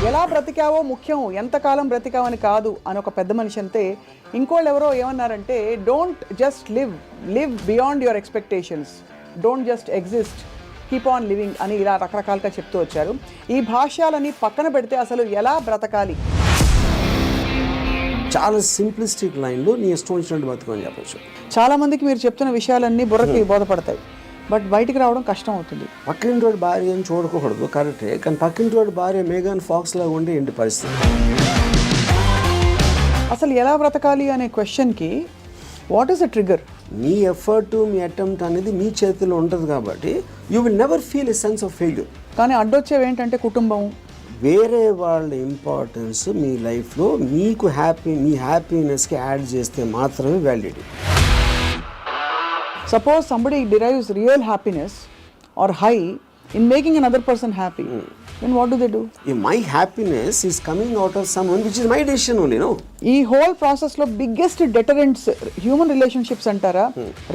ఎలా బ్రతికావో ముఖ్యం, ఎంతకాలం బ్రతికావని కాదు అని ఒక పెద్ద మనిషి అంతే. ఇంకోళ్ళు ఎవరో ఏమన్నారంటే, don't just live beyond your expectations, don't just exist, keep on living అని ఇలా రకరకాలుగా చెప్తూ వచ్చారు. ఈ భాష్యాలని పక్కన పెడితే అసలు ఎలా బ్రతకాలి? చాలా సింప్లిస్టిక్ లైన్లో నీ ఇష్టం వచ్చినట్టు బతుకని చెప్పచ్చు. చాలామందికి మీరు చెప్తున్న విషయాలన్నీ బుర్రకి బోధపడతాయి, బట్ బయటికి రావడం కష్టం అవుతుంది. పక్కింటి వాడి భార్య అని చూడకూడదు, కరెక్టే. కానీ పక్కింటి వాడి భార్య మేఘాన్ ఫాక్స్ లాగా ఉండే ఏంటి పరిస్థితి? అసలు ఎలా బ్రతకాలి అనే క్వశ్చన్కి what is the trigger? Me effort, me attempt అనేది మీ చేతిలో ఉంటుంది కాబట్టి you will never feel a sense of failure. కానీ అడ్డొచ్చేవి ఏంటంటే కుటుంబం, వేరే వాళ్ళ ఇంపార్టెన్స్ మీ లైఫ్లో మీకు మీ హ్యాపీనెస్కి యాడ్ చేస్తే మాత్రమే validity. Suppose somebody derives real happiness or high in making another person happy, then what do they do? If my happiness is coming out of someone which is my decision only, no? ఈ whole ప్రాసెస్లో biggest deterrents human relationships అంటారా,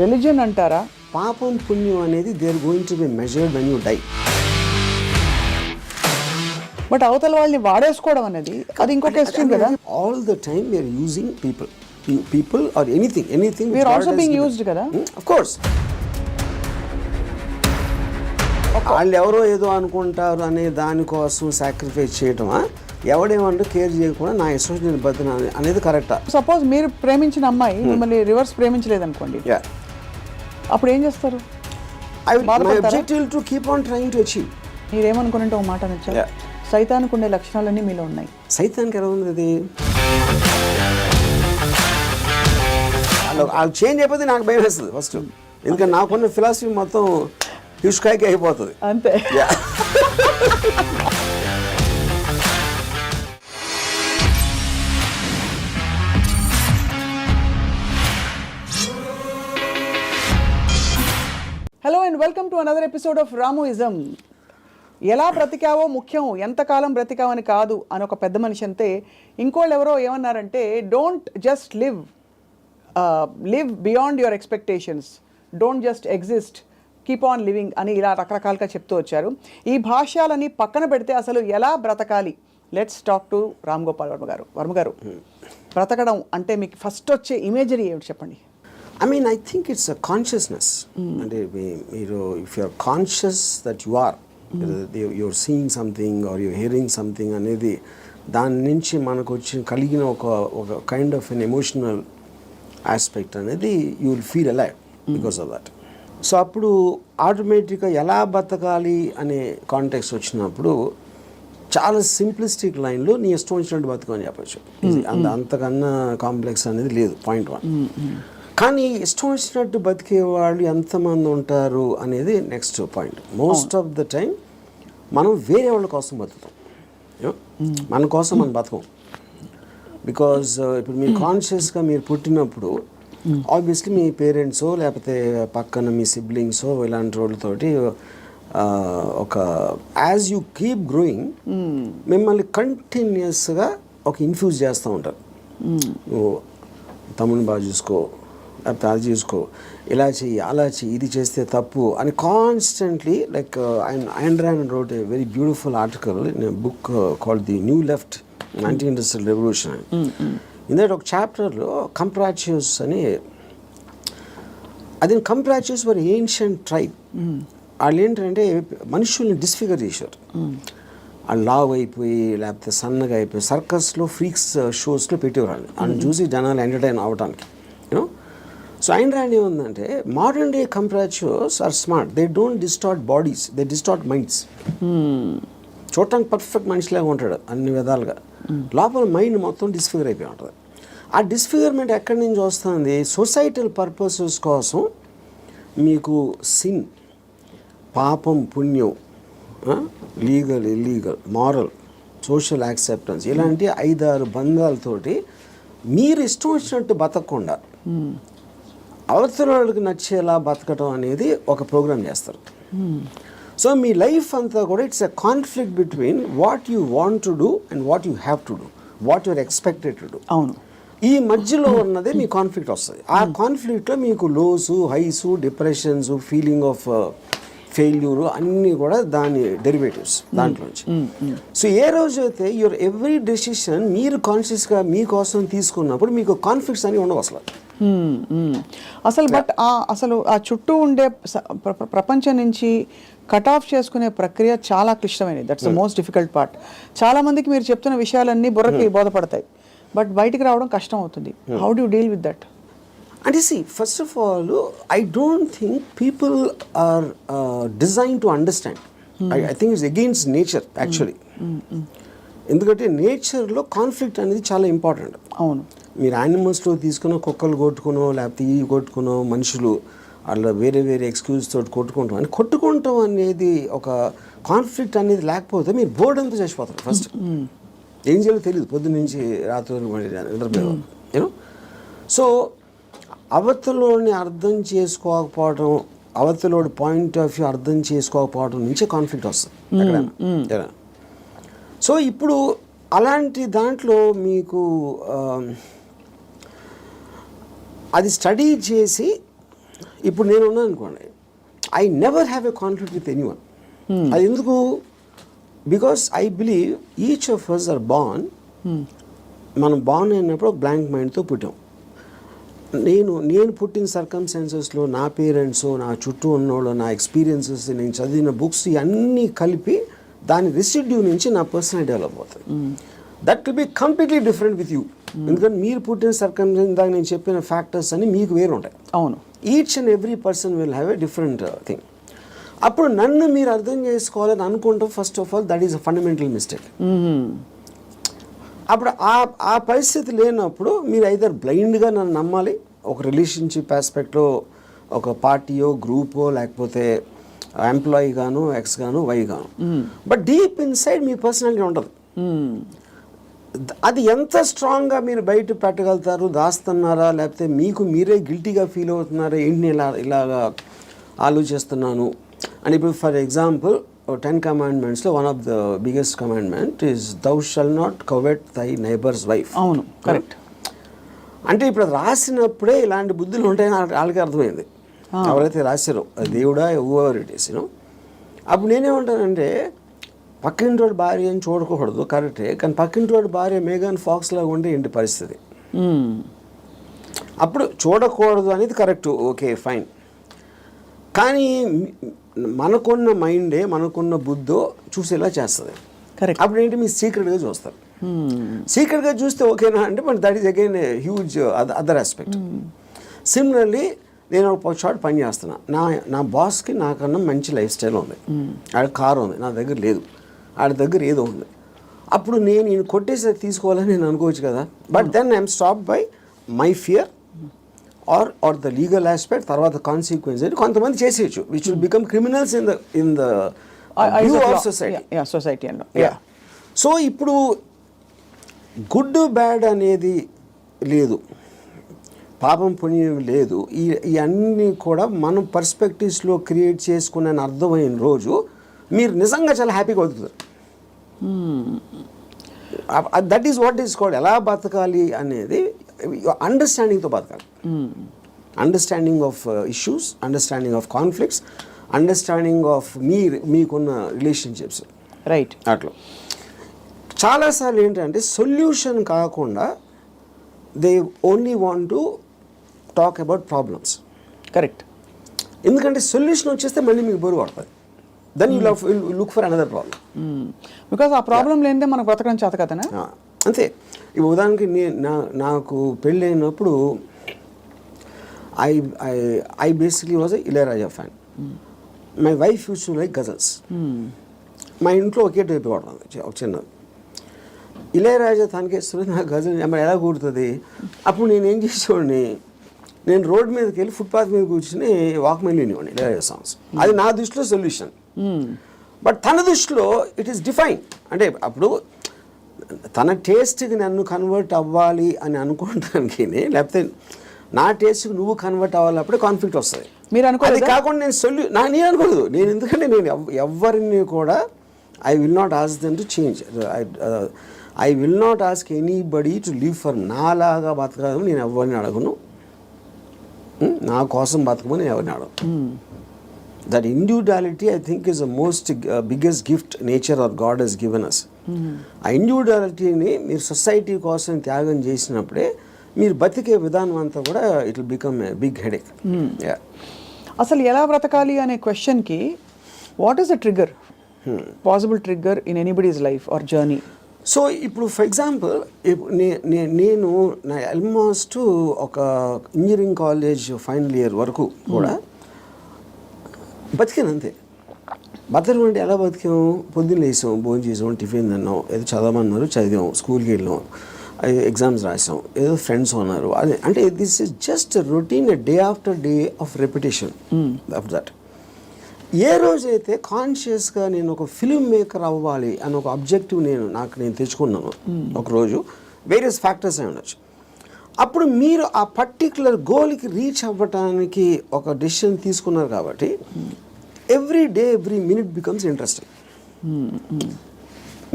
religion అంటారా? పాపం పుణ్యం అనేది they are going to be measured when you die. But అవతల వాళ్ళని వాడేసుకోవడం అనేది అది ఇంకొక ఎక్స్ట్రీమ్ కదా. All the time we are using people or anything we are also being used kada. Of course. వాళ్ళు ఎవరో ఏదో అనుకుంటారు అనే దానికోసం సాక్రిఫైస్ చేయటమా, ఎవడేమంటే కేర్ చేయకుండా నా ఇష్టం బతున అనేది కరెక్టా? సపోజ్ మీరు ప్రేమించిన అమ్మాయి మిమ్మల్ని రివర్స్ ప్రేమించలేదు అనుకోండి, అప్పుడు ఏం చేస్తారు? My objective to keep on trying to achieve. మీరేమనుకుంటే ఒక మాట నచ్చా, సైతానికి ఉండే లక్షణాలన్నీ మీలో ఉన్నాయి. సైతానికి ఎలా ఉంది అది? వాళ్ళు చేంజ్ అయిపోతే నాకు భయం వేస్తుంది ఫస్ట్, ఎందుకంటే నాకున్న ఫిలాసఫీ మొత్తం హిష్కాయకి అయిపోతుంది అంతే. Hello and welcome to another episode of Ramuism. ఎలా బ్రతికావో ముఖ్యం, ఎంతకాలం బ్రతికావని కాదు అని ఒక పెద్ద మనిషి అంతే. ఇంకోళ్ళు ఎవరో ఏమన్నారంటే, don't just live beyond your expectations, don't just exist, keep on living అని ఇలా రకరకాలుగా చెప్తూ వచ్చారు. ఈ భాష్యాలని పక్కన పెడితే అసలు ఎలా బ్రతకాలి? Let's talk to Ram Gopal Varma గారు. బ్రతకడం అంటే మీకు ఫస్ట్ వచ్చే ఇమేజరీ ఏమిటి చెప్పండి? I mean, I think it's a consciousness. And if you're conscious that you are, you're seeing something or you're hearing something అనేది దాని నుంచి మనకు వచ్చి కలిగిన ఒక kind of an emotional aspect అనేది you will feel alive because of that. So అప్పుడు ఆటోమేటిక్గా ఎలా బతకాలి అనే కాంటెక్స్ట్ వచ్చినప్పుడు చాలా సింప్లిస్టిక్ లైన్లో నీ ఇష్టం వచ్చినట్టు బతకని చెప్పచ్చు. అంతకన్నా కాంప్లెక్స్ అనేది లేదు, పాయింట్ 1. కానీ ఇష్టం వచ్చినట్టు బతికే వాళ్ళు ఎంతమంది ఉంటారు అనేది next point. Most of the time మనం వేరే వాళ్ళ కోసం బతుకుతాం, మన కోసం మనం బతకం. బికాజ్ ఇప్పుడు మీరు కాన్షియస్గా మీరు పుట్టినప్పుడు ఆబ్వియస్లీ మీ పేరెంట్సో లేకపోతే పక్కన మీ సిబ్లింగ్సో ఇలాంటి వాళ్ళతోటి ఒక యాజ్ యూ కీప్ గ్రోయింగ్ మిమ్మల్ని కంటిన్యూస్గా ఒక ఇన్ఫ్యూజ్ చేస్తూ ఉంటారు. నువ్వు తమ్ముని బాగా చూసుకో, లేకపోతే అది చూసుకో, ఇలా చెయ్యి, అలా చెయ్యి, ఇది చేస్తే తప్పు అని constantly. Like Ayn Rand wrote a very beautiful article in a book called The New Left, Anti-Industrial Revolution. ఇందులో ఒక చాప్టర్లో కంప్రాచ్యూస్ అని, అది కంప్రాచ్యూస్ వర్ ఏన్షియంట్ ట్రైబ్. వాళ్ళు ఏంటంటే మనుషుల్ని డిస్ఫిగర్ చేశారు. వాళ్ళు లావ్ అయిపోయి లేకపోతే సన్నగా అయిపోయి సర్కస్లో ఫ్రీక్స్ షోస్లో పెట్టేవాళ్ళు. వాళ్ళని చూసి జనాలు ఎంటర్టైన్ అవ్వడానికి. యూనో, సో Ayn Rand ఏముందంటే, modern day comprachicos are smart, they don't distort bodies, they distort minds. చూడటానికి పర్ఫెక్ట్ మనిషిలాగా ఉంటాడు అన్ని విధాలుగా, లోపల మైండ్ మొత్తం డిస్ఫిగర్ అయిపోయి ఉంటుంది. ఆ డిస్ఫిగర్మెంట్ ఎక్కడి నుంచి వస్తుంది? సొసైటల్ పర్పసెస్ కోసం మీకు సిన్, పాపం పుణ్యం, legal illegal, moral, social acceptance, ఇలాంటి 5-6 బంధాలతోటి మీరు ఇష్టం వచ్చినట్టు బతకకుండా అవతల వాళ్ళకి నచ్చేలా బతకటం అనేది ఒక ప్రోగ్రామ్ చేస్తారు. సో మీ లైఫ్ అంతా కూడా it's a conflict between what you want to do and what you have to do, what you're expected to do. అవును, ఈ మధ్యలో ఉన్నదే మీ కాన్ఫ్లిక్ట్ వస్తుంది. ఆ కాన్ఫ్లిక్ట్లో మీకు lows, highs, depressions, feeling of failure అన్నీ కూడా దాని డెరివేటివ్స్ దాంట్లోంచి. సో ఏ రోజైతే యువర్ ఎవ్రీ డెసిషన్ మీరు కాన్షియస్గా మీకోసం తీసుకున్నప్పుడు మీకు కాన్ఫ్లిక్ట్స్ అని ఉండవు అసలు. అసలు బట్ అసలు ఆ చుట్టూ ఉండే ప్రపంచం నుంచి కట్ ఆఫ్ చేసుకునే ప్రక్రియ చాలా క్లిష్టమైనది. That's the most difficult part. చాలా మందికి మీరు చెప్తున్న విషయాలన్నీ బుర్రకి బోధపడతాయి, బట్ బయటికి రావడం కష్టం అవుతుంది. How do you deal with that? అంటే first of all I don't think people are design to understand. I think it's against nature actually. ఎందుకంటే నేచర్లో కాన్ఫ్లిక్ట్ అనేది చాలా ఇంపార్టెంట్. అవును, మీరు యానిమల్స్లో తీసుకున్న కుక్కలు కొట్టుకునో లేకపోతే ఈ కొట్టుకునో మనుషులు అట్లా వేరే వేరే ఎక్స్క్యూజ్ తోటి కొట్టుకుంటాం అని కొట్టుకుంటాం అనేది ఒక కాన్ఫ్లిక్ట్ అనేది లేకపోతే మీరు బోర్డు అంతా చచ్చిపోతారు. ఫస్ట్ ఏం చేయాలో తెలియదు, పొద్దున్న నుంచి రాత్రి నిద్రపోయేవాళ్ళు. యూనో, సో అవతలోని అర్థం చేసుకోకపోవడం, అవతలోడి పాయింట్ ఆఫ్ వ్యూ అర్థం చేసుకోకపోవడం నుంచే కాన్ఫ్లిక్ట్ వస్తుంది ఎక్కడైనా. సో ఇప్పుడు అలాంటి దాంట్లో మీకు అది స్టడీ చేసి ఇప్పుడు నేను ఉన్నాను అనుకోండి, I never have a conflict with anyone. అది ఎందుకు? Because I believe each of us are born. మనం బార్న్ అయినప్పుడు ఒక బ్లాంక్ మైండ్తో పుట్టాం. నేను పుట్టిన సర్కమ్స్టాన్సెస్లో నా పేరెంట్స్, నా చుట్టూ ఉన్నోళ్ళు, నా ఎక్స్పీరియన్సెస్, నేను చదివిన బుక్స్ ఇవన్నీ కలిపి దాని రెసిడ్యూ నుంచి నా పర్సనల్ డెవలప్ అవుతుంది. That will be completely different with you. ఎందుకంటే మీరు పుట్టిన సర్కమ్స్టాన్స్ దాకా నేను చెప్పిన ఫ్యాక్టర్స్ అన్ని మీకు వేరు ఉంటాయి. అవును, each and every person will have a different thing. అప్పుడు నన్ను మీరు అర్థం చేసుకోవాలని అనుకుంటాం. First of all that is a fundamental mistake. అప్పుడు ఆ పరిస్థితి లేనప్పుడు మీరు ఐదర్ బ్లైండ్గా నన్ను నమ్మాలి, ఒక రిలేషన్షిప్ ఆస్పెక్ట్లో ఒక పార్టీయో గ్రూపో లేకపోతే ఎంప్లాయీ గాను, ఎక్స్ గాను, వై గాను. But deep inside me personality ఉంటుంది. అది ఎంత స్ట్రాంగ్గా మీరు బయట పెట్టగలుగుతారు, దాస్తున్నారా లేకపోతే మీకు మీరే గిల్టీగా ఫీల్ అవుతున్నారా, ఏంటి ఇలాగా ఆలోచిస్తున్నాను అని. ఇప్పుడు ఫర్ ఎగ్జాంపుల్ 10 commandmentsలో one of the biggest commandment is thou shall not covet thy neighbour's wife. అవును, కరెక్ట్. అంటే ఇప్పుడు రాసినప్పుడే ఇలాంటి బుద్ధులు ఉంటాయని వాళ్ళకి అర్థమైంది, ఎవరైతే రాశారో దేవుడా ఎవర్ ఇట్ ఈస్. యూనో, అప్పుడు నేనేమంటానంటే పక్కింటోడి భార్య అని చూడకూడదు, కరెక్టే. కానీ పక్కింటోడి భార్య మేఘన్ ఫాక్స్ లాగా ఉంటే ఏంటి పరిస్థితి? అప్పుడు చూడకూడదు అనేది కరెక్ట్, ఓకే ఫైన్. కానీ మనకున్న మైండే, మనకున్న బుద్ధో చూసేలా చేస్తుంది. కరెక్ట్. అప్పుడు ఏంటి, మీరు సీక్రెట్గా చూస్తారు. సీక్రెట్గా చూస్తే ఓకేనా అంటే, but that is again a huge other aspect. Similarly నేను ఒక చోట పని చేస్తున్నా, నా బాస్కి నాకన్నా మంచి లైఫ్ స్టైల్ ఉంది, ఆడ కారు ఉంది, నా దగ్గర లేదు, ఆడ దగ్గర ఏదో ఉంది. అప్పుడు నేను కొట్టేసి తీసుకోవాలని నేను అనుకోవచ్చు కదా. But then I'm stop by my fear or the legal aspect, తర్వాత కాన్సిక్వెన్స్ అని కొంతమంది చేసేయచ్చు, which will become criminals in the view of society. So ఇప్పుడు గుడ్ బ్యాడ్ అనేది లేదు, పాపం పుణ్యం లేదు. ఇవన్నీ కూడా మనం పర్స్పెక్టివ్స్లో క్రియేట్ చేసుకునే అర్థమైన రోజు మీరు నిజంగా చాలా హ్యాపీగా బతుకుతారు. That is what is called ఎలా బతకాలి అనేది అండర్స్టాండింగ్తో బతకాలి. Understanding of issues, understanding of conflicts, understanding of మీకున్న రిలేషన్షిప్స్. రైట్. అట్లా చాలాసార్లు ఏంటంటే సొల్యూషన్ కాకుండా they only want to talk about problems. Correct. ఎందుకంటే సొల్యూషన్ వచ్చేస్తే మళ్ళీ మీకు బరువు పడుతుంది. Then you look for another problem. Because ఆ ప్రాబ్లం లేనిదే మనకు బతకడం చేత కదనా. అంతే. ఇప్పుడు ఉదాహరణకి నాకు పెళ్ళి అయినప్పుడు I basically was a Ilaiyaraaja fan. My wife use to like ghazals. మా ఇంట్లో ఒకే టైప్ వాడుతుంది, ఒక చిన్నది. ఇళయరాజా తనకేస్తుంది, నాకు గజల్ ఎలా కూడుతుంది. అప్పుడు నేనేం చేసేవాడిని, నేను రోడ్ మీదకి వెళ్ళి ఫుట్పాత్ మీద కూర్చుని వాక్మెన్ వినేవాడిని ఇళయరాజా సాంగ్స్. అది నా దృష్టిలో సొల్యూషన్. బట్ తన దృష్టిలో ఇట్ ఈస్ డిఫైన్. అంటే అప్పుడు తన టేస్ట్కి నన్ను కన్వర్ట్ అవ్వాలి అని అనుకోవడానికి, లేకపోతే నా టేస్ట్కి నువ్వు కన్వర్ట్ అవ్వాలి, అప్పుడే కాన్ఫ్లిక్ట్ వస్తుంది. మీరు అనుకోలేదు. అది కాకుండా నేను అనుకోలేదు. నేను ఎందుకంటే నేను ఎవరిని కూడా I will not ask them to change. I will not ask anybody to live for నాలాగా బతకడం. నేను ఎవరిని అడగను, నా కోసం బతకమని నేను ఎవరిని అడగను. That individuality, I think, is the most biggest gift nature or God has given us. ఆ ఇండివిజువాలిటీని మీరు సొసైటీ కోసం త్యాగం చేసినప్పుడే మీరు బతికే విధానం అంతా కూడా it will become a big headache. అసలు ఎలా బ్రతకాలి అనే క్వశ్చన్కి what is the trigger, possible trigger in anybody's life or journey? So ఇప్పుడు ఫర్ ఎగ్జాంపుల్ నేను నా ఆల్మోస్ట్ ఒక ఇంజనీరింగ్ కాలేజ్ ఫైనల్ ఇయర్ వరకు కూడా బతికాను అంతే. బతకడం అంటే ఎలా బతికాము? పొద్దున్న లేసాం, భోజనం చేసాం, టిఫిన్ తిన్నాం, ఏదో చదవమన్నారు చదివాం, స్కూల్కి వెళ్ళాం, ఎగ్జామ్స్ రాసాం, ఏదో ఫ్రెండ్స్ ఉన్నారు. అదే అంటే this is just routine, day after day of repetition of that. ఏ రోజైతే కాన్షియస్గా నేను ఒక ఫిల్మ్ మేకర్ అవ్వాలి అని ఒక ఆబ్జెక్టివ్ నేను తెచ్చుకున్నాను ఒకరోజు, వేరియస్ ఫ్యాక్టర్స్ అయి ఉండొచ్చు, అప్పుడు మీరు ఆ పర్టిక్యులర్ గోల్కి రీచ్ అవ్వటానికి ఒక డెసిషన్ తీసుకున్నారు కాబట్టి every day every minute becomes interesting.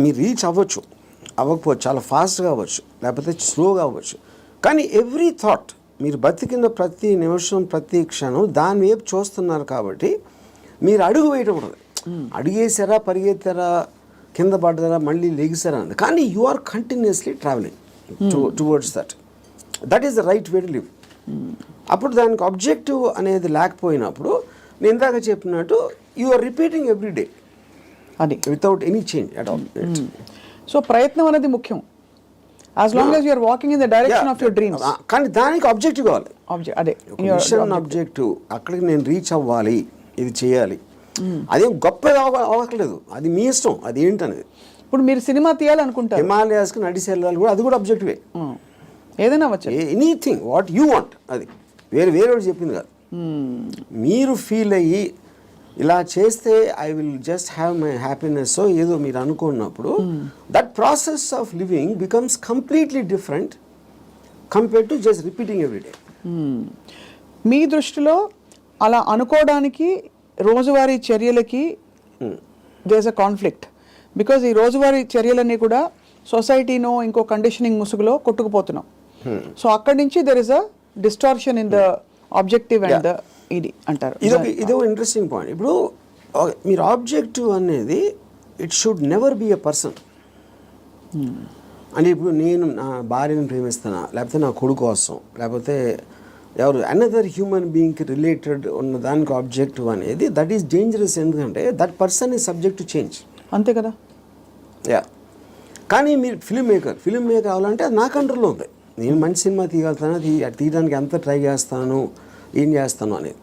మీరు రీచ్ అవ్వచ్చు, అవ్వకపోవచ్చు, చాలా ఫాస్ట్గా అవ్వచ్చు, లేకపోతే స్లోగా అవ్వచ్చు, కానీ ఎవ్రీ థాట్, మీరు బతికిన ప్రతి నిమిషం ప్రతి క్షణం దాని వైపు చూస్తున్నారు కాబట్టి మీరు అడుగు వేయటం ఉండదు. అడుగేసారా, పరిగెత్తారా, కింద పడ్డారా, మళ్ళీ లెగిసారా అన్నది, కానీ you are continuously travelling towards that. That is the right way to live. అప్పుడు దానికి ఆబ్జెక్టివ్ అనేది లేకపోయినప్పుడు నేను ఇందాక చెప్పినట్టు you are repeating every day అది without any change at all. So ప్రయత్నం అనేది ముఖ్యం, as long as you are walking in the direction of your dreams. కానీ దానికి ఆబ్జెక్టివ్ కావాలి, అదే మిషన్ ఆబ్జెక్టివ్. అక్కడికి నేను రీచ్ అవ్వాలి, ఇది చేయాలి, అదేం గొప్పగా అవ్వట్లేదు, అది మీ ఇష్టం, అది ఏంటనేది. ఇప్పుడు మీరు సినిమా తీయాలనుకుంటారు, హిమాలయాస్కి నడిచి వెళ్ళాలి కూడా, అది కూడా ఆబ్జెక్టివే. ఏదైనా అవ్వచ్చు, ఎనీథింగ్ వాట్ యూ వాంట్, అది వేరే చెప్పింది కాదు. మీరు ఫీల్ అయ్యి ఇలా చేస్తే I will just have my happiness ఏదో మీరు అనుకున్నప్పుడు that process of living becomes completely different compared to just repeating every day. మీ దృష్టిలో అలా అనుకోవడానికి రోజువారీ చర్యలకి there is a conflict, because ఈ రోజువారీ చర్యలన్నీ కూడా సొసైటీనో ఇంకో కండిషనింగ్ ముసుగులో కొట్టుకుపోతున్నాం. సో అక్కడి నుంచి there is a distortion in the objective and the ఇది అంటారు. ఇదో ఇంట్రెస్టింగ్ పాయింట్. ఇప్పుడు మీరు ఆబ్జెక్టివ్ అనేది it should never be a person. అంటే ఇప్పుడు నేను నా భార్యను ప్రేమిస్తానా, లేకపోతే నా కొడుకు కోసం, లేకపోతే ఎవరు అనదర్ హ్యూమన్ బీయింగ్కి రిలేటెడ్ ఉన్న దానికి ఆబ్జెక్టివ్ అనేది దట్ ఈస్ డేంజరస్. ఎందుకంటే that person is subject to change. అంతే కదా. యా, కానీ మీరు ఫిల్మ్ మేకర్ అవ్వాలంటే అది నా కంట్రోల్లో ఉంది. నేను మంచి సినిమా తీయగలుగుతాను, తీయడానికి ఎంత ట్రై చేస్తాను, ఏం చేస్తాను అనేది.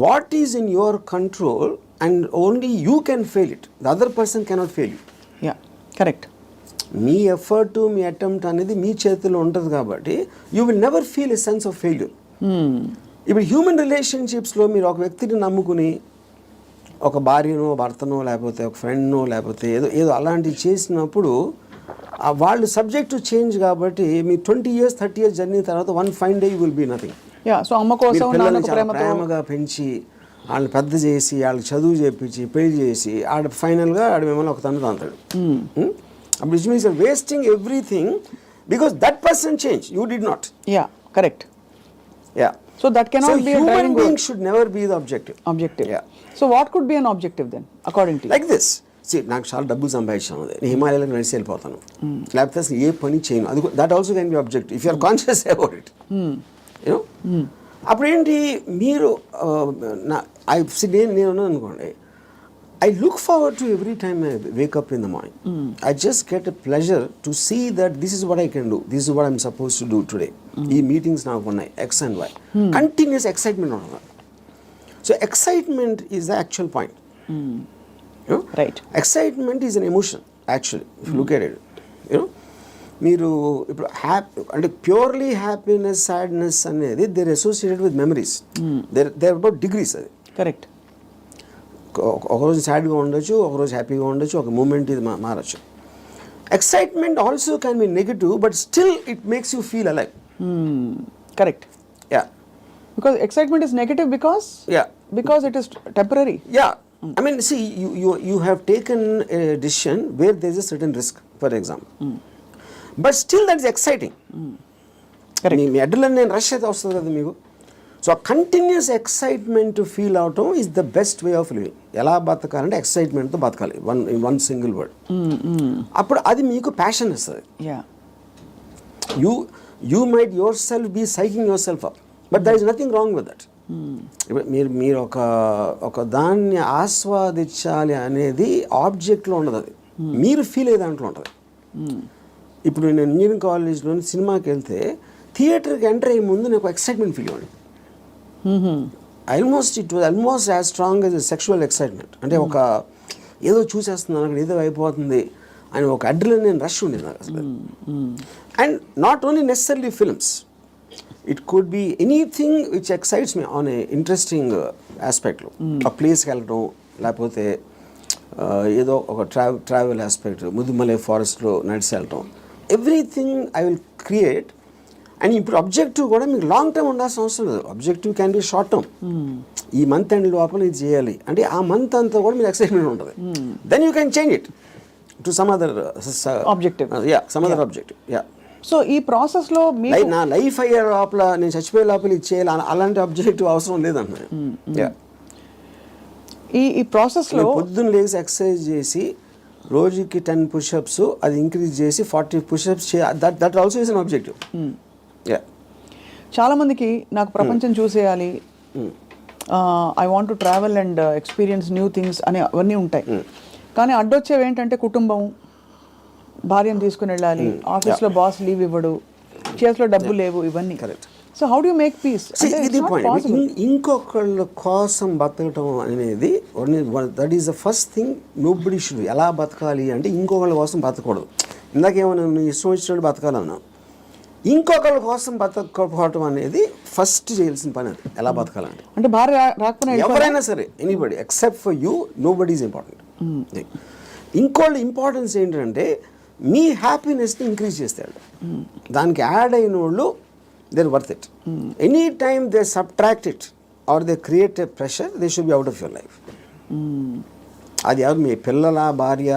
What is in your control and only you can fail it, the other person cannot fail you. Yeah, correct. Me effort, me attempt అనేది మీ చేతిలో ఉంటుంది కాబట్టి you will never feel a sense of failure. ఇప్పుడు human రిలేషన్షిప్స్లో మీరు ఒక వ్యక్తిని నమ్ముకుని ఒక భార్యనో, భర్తనో, లేకపోతే ఒక ఫ్రెండ్నో, లేకపోతే ఏదో అలాంటివి చేసినప్పుడు వాళ్ళు సబ్జెక్ట్ టు చేంజ్ కాబట్టి మీ 20 years 30 years జర్నీ తర్వాత one fine day you will be nothing. So అమ్మ కోసం ప్రేమగా పెంచి వాళ్ళని పెద్ద చేసి వాళ్ళకి చదువు చేపించి పెళ్లి చేసి ఫైనల్గా మిమ్మల్ని ఒక తండ్రి అంటాడు. అప్పుడు it means wasting everything because that person change, you did not. Yeah, correct. Yeah, so that cannot be a driving goal. Being should never be the objective. Yeah. So what could be an objective then according to you? Like this. See, నాకు చాలా డబ్బులు సంపాదించాను, నేను హిమాలయాలకు నడిచి వెళ్ళిపోతాను, లేకపోతే అసలు ఏ పని చేయను, అది that also can be objective if you are conscious about it. You know, అప్పుడు ఏంటి మీరు నేను అనుకోండి, I look forward to every time I wake up in the morning. I just get a pleasure to see that this is what I can do. This is what I'm supposed to do today. These meetings now ఉన్నాయి X and Y. Continuous excitement on that. So excitement is the actual point. You know? Right. Excitement is an emotion actually. If you look at it, you know, మీరు ఇప్పుడు అంటే purely happiness, sadness అనేది they're associated with memories. They're about degrees. అది correct. ఒకరోజు సాడ్గా ఉండొచ్చు, ఒకరోజు హ్యాపీగా ఉండొచ్చు, ఒక మూమెంట్ ఇది మారచ్చు. Excitement also can be negative but still it makes you feel alive. Correct. Yeah, because excitement is negative because it is temporary. Yeah, I mean, see, you have taken a decision where there is a certain risk, for example, but still that is exciting. Correct. Me adrenaline rush అయితే వస్తుంది కదా మీకు. So continuous excitement feel అవటం is the best way of living. ఎలా బతకాలంటే ఎక్సైట్మెంట్తో బతకాలి, one single word. అప్పుడు అది మీకు ప్యాషన్ ఇస్తుంది. You might yourself be psyching yourself up, but there is nothing wrong with that. మీరు ఒక దాన్ని ఆస్వాదించాలి అనేది ఆబ్జెక్ట్లో ఉండదు, అది మీరు ఫీల్ అయ్యే దాంట్లో ఉంటుంది. ఇప్పుడు నేను ఇంజనీరింగ్ కాలేజ్లో సినిమాకి వెళ్తే థియేటర్కి ఎంటర్ అయ్యే ముందు నాకు ఎక్సైట్మెంట్ ఫీల్ అవ్వండి. It was almost as strong as sexual excitement. అంటే ఒక ఏదో చూసేస్తున్నాను, అక్కడ ఏదో అయిపోతుంది అని ఒక అడ్రినలిన్ రష్ ఉండేది నాకు అసలు. And not only necessary films, it could be anything which excites me on a interesting ఆస్పెక్ట్లో. ఆ ప్లేస్కి వెళ్ళడం, లేకపోతే ఏదో ఒక ట్రావెల్ ఆస్పెక్ట్, ముదుమలై ఫారెస్ట్లో నడిచి వెళ్ళటం, everything I will create. And ఇప్పుడు అబ్జెక్టివ్ కూడా మీకు లాంగ్ టర్మ్ ఉండాల్సిన అవసరం లేదు. Objective can be short term. ఈ మంత్ ఎండ్ లోపల ఇది చేయాలి అంటే ఆ మంత్ అంతా కూడా మీకు ఎక్సైట్మెంట్ ఉంటుంది. Then you can change it to some other objective. Some other objective. So ఈ ప్రాసెస్లో నా లైఫ్ అయ్యే లోపల, నేను చచ్చిపోయే లోపల ఇది చేయాలి, అలాంటి అబ్జెక్టివ్ అవసరం లేదన్న. ఈ ప్రాసెస్లో పొద్దున్న లేచి ఎక్సర్సైజ్ చేసి రోజుకి 10 పుషప్స్ అది ఇంక్రీజ్ చేసి 40 pushups that also is an objective. చాలా మందికి నాకు ప్రపంచం చూసేయాలి, I want to travel and experience new things అని అవన్నీ ఉంటాయి. కానీ అడ్డొచ్చేవి ఏంటంటే కుటుంబం, భార్యను తీసుకుని వెళ్ళాలి, ఆఫీస్లో బాస్ లీవ్ ఇవ్వడు, చేతిలో డబ్బు లేవు, ఇవన్నీ. So how do you make peace? ఇది పాయింట్. ఇంకొకళ్ళ కోసం బతకటం అనేది that is the first thing nobody should. ఎలా బతకాలి అంటే ఇంకొకళ్ళ కోసం బతకూడదు. ఇందాకేమన్నా నువ్వు ఇష్టం వచ్చినట్టు బతకాలన్నా, ఇంకొకళ్ళ కోసం బతకపోవటం అనేది ఫస్ట్ చేయాల్సిన పని. అది ఎలా బతకాలంటే, అంటే భార్య రాకపోయినా ఎవరైనా సరే, anybody except for you, nobody is important. ఇంకోళ్ళ ఇంపార్టెన్స్ ఏంటంటే మీ హ్యాపీనెస్ని ఇంక్రీజ్ చేస్తాడు. దానికి యాడ్ అయిన వాళ్ళు they're worth it. Anytime they subtract it or they create a pressure, they should be out of your life. అది ఎవరు, మీ పిల్లల, భార్య,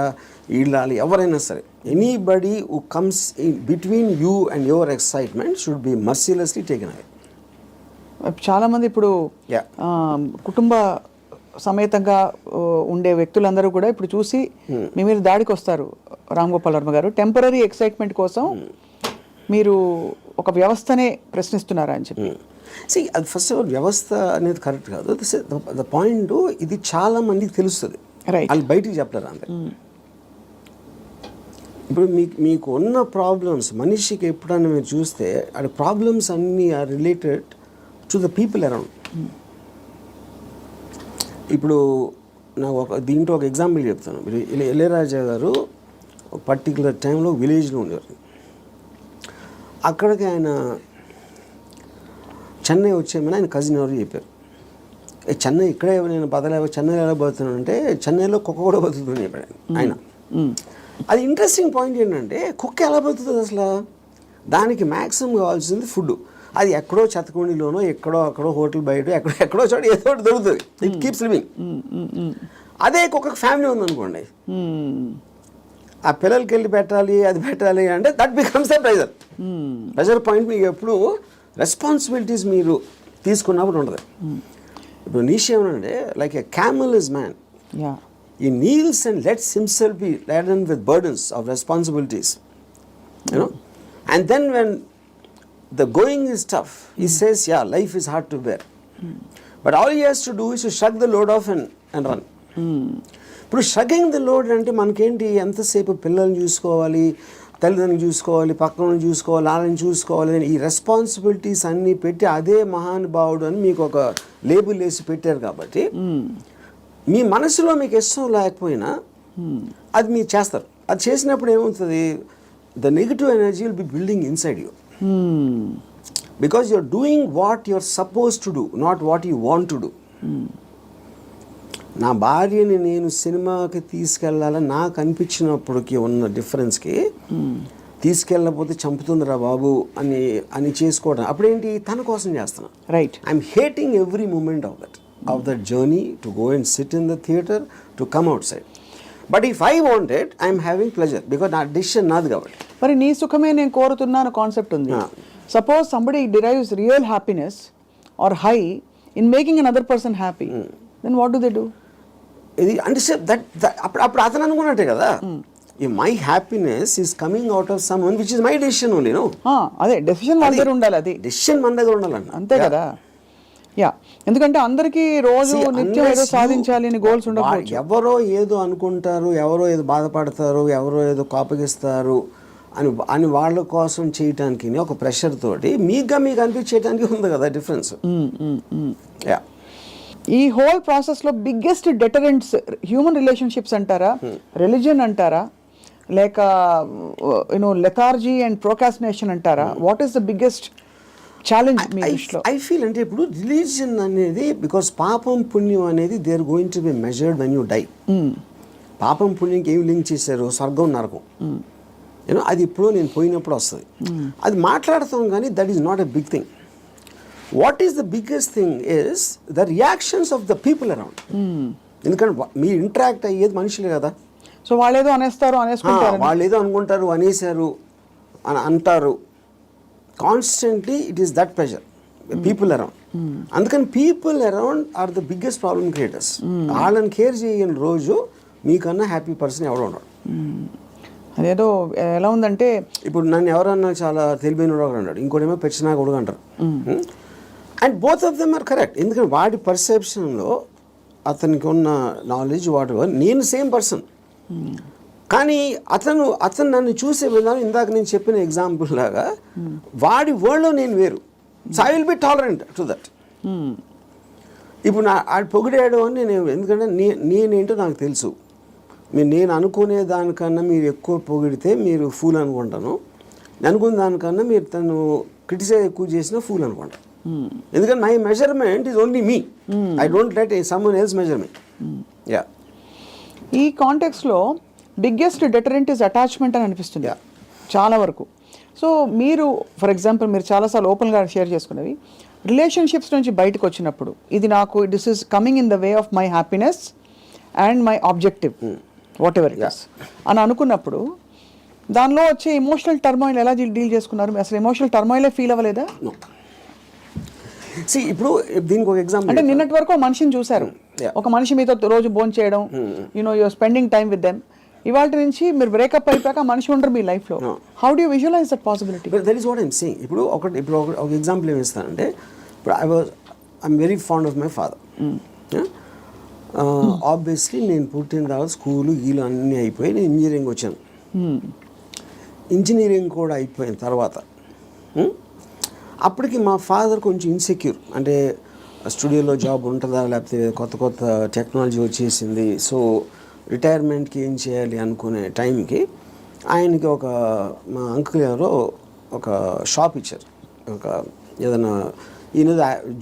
ఇళ్ళాలి, ఎవరైనా సరే, anybody who comes in between you and your excitement should be mercilessly taken away. చాలామంది ఇప్పుడు కుటుంబ సమేతంగా ఉండే వ్యక్తులందరూ కూడా ఇప్పుడు చూసి మీ మీద దాడికి వస్తారు. రామ్ గోపాల్ వర్మ గారు, టెంపరీ ఎక్సైట్మెంట్ కోసం మీరు ఒక వ్యవస్థనే ప్రశ్నిస్తున్నారా అని చెప్పి. అది ఫస్ట్ ఆఫ్ ఆల్ వ్యవస్థ అనేది కరెక్ట్ కాదు. ద పాయింట్, ఇది చాలా మందికి తెలుస్తుంది, వాళ్ళు బయటికి చెప్తారు అంతే. ఇప్పుడు మీకు ఉన్న ప్రాబ్లమ్స్, మనిషికి ఎప్పుడన్నా మీరు చూస్తే అది ప్రాబ్లమ్స్ అన్నీ are related to the people around. ఇప్పుడు నాకు దీంట్లో ఒక ఎగ్జాంపుల్ చెప్తాను. ఇళయరాజా గారు ఒక పర్టికులర్ టైంలో విలేజ్లో ఉండేవారు. అక్కడికి ఆయన చెన్నై వచ్చేమని ఆయన కజిన్ ఎవరు చెప్పారు. చెన్నై ఇక్కడే నేను బతలేవో, చెన్నైలో ఎలా బతుకుతున్నాను అంటే చెన్నైలో కుక్క కూడా బతుకుతుందని చెప్పాడు ఆయన. అది ఇంట్రెస్టింగ్ పాయింట్ ఏంటంటే, కుక్క ఎలా బతుకుతుంది అసలు? దానికి మ్యాక్సిమం కావాల్సింది ఫుడ్. అది ఎక్కడో చెత్తకుండీలోనో, ఎక్కడో అక్కడో హోటల్ బయట ఎక్కడో చోట ఏదో ఒకటి దొరుకుతుంది. It keeps living. అదే కుక్కకు ఫ్యామిలీ ఉందనుకోండి, ఆ పిల్లలకి వెళ్ళి పెట్టాలి, అది పెట్టాలి అంటే that becomes the pressure. Pressure point మీకు ఎప్పుడు రెస్పాన్సిబిలిటీస్ మీరు తీసుకున్నప్పుడు ఉండదు. ఇప్పుడు నీషే ఏమనంటే, like a camel is man, he kneels and lets himself be laden with burdens of responsibilities, you know. And then when the going is tough, he says, yeah, life is hard to bear, but all he has to do is to shrug the load off and run. ఇప్పుడు షగ్గింగ్ the load అంటే మనకేంటి, ఎంతసేపు పిల్లల్ని చూసుకోవాలి, తల్లిదండ్రులు చూసుకోవాలి, పక్కన చూసుకోవాలి, వాళ్ళని చూసుకోవాలి అని ఈ రెస్పాన్సిబిలిటీస్ అన్నీ పెట్టి అదే మహానుభావుడు అని మీకు ఒక లేబుల్ వేసి పెట్టారు. కాబట్టి మీ మనసులో మీకు ఇష్టం లేకపోయినా అది మీరు చేస్తారు. అది చేసినప్పుడు ఏమవుతుంది, the negative energy will be building inside you, because you're doing what you're supposed to do, not what you want to do. నా భార్యని నేను సినిమాకి తీసుకెళ్ళాలని నాకు అనిపించినప్పటికీ ఉన్న డిఫరెన్స్కి, తీసుకెళ్ళకపోతే చంపుతుందిరా బాబు అని చేసుకోవడం అప్పుడేంటి, తన కోసం చేస్తున్నా. Right. I'm hating every moment of that journey to go and sit in the theatre, to come outside. But if I want it, I'm having pleasure, because నా డిసిషన్ నాది కాబట్టి. మరి నీ సుఖమే నేను కోరుతున్నాను కాన్సెప్ట్ ఉంది. Suppose somebody derives real happiness or high in making another person happy, then what do they do? ఇది అంటే అప్పుడు అతను అనుకున్నట్టే కదా, my happiness is coming out of someone which is my decision only. No, అదే decision మన దగ్గర ఉండాలి, అది డెసిషన్ మన దగ్గర ఉండాలండి, అంతే కదా. యా, ఎందుకంటే అందరికీ రోజు నిత్యం ఏదో సాధించాలి అని గోల్స్ ఉండకపోవచ్చు. ఎవరో ఏదో అనుకుంటారు, ఎవరో ఏదో బాధపడతారు, ఎవరో ఏదో కోపగిస్తారు అని వాళ్ళ కోసం చేయటానికి ఒక ప్రెషర్ తోటి మీకు అనిపించేయడానికి ఉంది కదా డిఫరెన్స్. యా, ఈ హోల్ ప్రాసెస్లో బిగ్గెస్ట్ డెటరెంట్స్ హ్యూమన్ రిలేషన్షిప్స్ అంటారా, రిలీజియన్ అంటారా, లేక లెథార్జీ అండ్ ప్రోకాస్టినేషన్ అంటారా? What is the biggest challenge మీ దృష్టిలో? ఐ ఫీల్ అంటే ఇప్పుడు రిలీజియన్ అనేది, బికాస్ పాపం పుణ్యం అనేది they are going to be measured when you die. పాపం పుణ్యంకి ఏమి లింక్ చేశారు? స్వర్గం నరకం. అది ఇప్పుడు నేను పోయినప్పుడు వస్తుంది, అది మాట్లాడతాం, కానీ that is not a big thing. What is the biggest thing is the reactions of the people around. ఎందుకంటే మీరు ఇంటరాక్ట్ అయ్యేది మనుషులే కదా. సో వాళ్ళు ఏదో అనేస్తారు, అనేసుకుంటారు, వాళ్ళు ఏదో అనుకుంటారు, అనేసారు అని అంటారు. Constantly it is that pressure, people around. అందుకని people around are the biggest problem creators. వాళ్ళని కేర్ చేయని రోజు మీకన్నా హ్యాపీ పర్సన్ ఎవడో ఉండడు. అదేదో ఎలా ఉందంటే, ఇప్పుడు నన్ను ఎవరన్నా చాలా తెలివైన వాడు అన్నాడు, ఇంకోటేమో పెచ్చినా కొడుకు అంటారు. And both of them are correct. ఎందుకంటే వాడి పర్సెప్షన్లో అతనికి ఉన్న నాలెడ్జ్ వాట్ ఎవర్, నేను సేమ్ పర్సన్. కానీ అతను నన్ను చూసే విధానం ఇందాక నేను చెప్పిన ఎగ్జాంపుల్ లాగా వాడి వరల్డ్లో నేను వేరు. So I will B tolerant to that. ఇప్పుడు ఆడు పొగిడాడు అని నేను, ఎందుకంటే నేనేంటో నాకు తెలుసు. నేను అనుకునే దానికన్నా మీరు ఎక్కువ పొగిడితే మీరు ఫూల్ అనుకుంటాను, అనుకున్న దానికన్నా మీరు తను క్రిటిసైజ్ ఎక్కువ చేసినా ఫూల్ అనుకుంటాను. ఎందుకంటే my measurement is only me. I don't let someone else measure me. Yeah, ఈ కాంటెక్స్లో బిగ్గెస్ట్ డెటరెంట్ ఇస్ అటాచ్మెంట్ అని అనిపిస్తుంది చాలా వరకు. సో మీరు ఫర్ ఎగ్జాంపుల్ మీరు చాలాసార్లు ఓపెన్గా షేర్ చేసుకునేవి, రిలేషన్షిప్స్ నుంచి బయటకు వచ్చినప్పుడు ఇది నాకు this is coming in the way of my happiness and my objective what ever it is అని అనుకున్నప్పుడు దానిలో వచ్చే ఎమోషనల్ టర్మాయిల్ ఎలా డీల్ చేసుకున్నారు? అసలు ఎమోషనల్ టర్మాయిలే ఫీల్ అవ్వలేదా? ఇప్పుడు దీనికి ఒక ఎగ్జాంపుల్ అంటే నిన్నటి వరకు మనిషిని చూశారు, ఒక మనిషి మీతో రోజు భోజనం చేయడం, you're spending time with them. ఇవాళ నుంచి మీరు బ్రేకప్ అయిపోయాక మనిషి ఉండరు మీ లైఫ్లో. How do visualize that possibility? That is what I'm saying. ఇప్పుడు ఒక ఎగ్జాంపుల్ ఏమి ఇస్తానంటే, ఇప్పుడు I'm very fond of my father. Obviously నేను పుట్టిన తర్వాత స్కూలు గీలు అన్నీ అయిపోయి నేను ఇంజనీరింగ్ వచ్చాను. ఇంజనీరింగ్ కూడా అయిపోయిన తర్వాత అప్పటికి మా ఫాదర్ కొంచెం ఇన్సెక్యూర్, అంటే స్టూడియోలో జాబ్ ఉంటుందా, లేకపోతే కొత్త టెక్నాలజీ వచ్చేసింది, సో రిటైర్మెంట్కి ఏం చేయాలి అనుకునే టైంకి ఆయనకి మా అంకుల్ ఎవరో ఒక షాప్ ఇచ్చారు. ఏదైనా ఈయన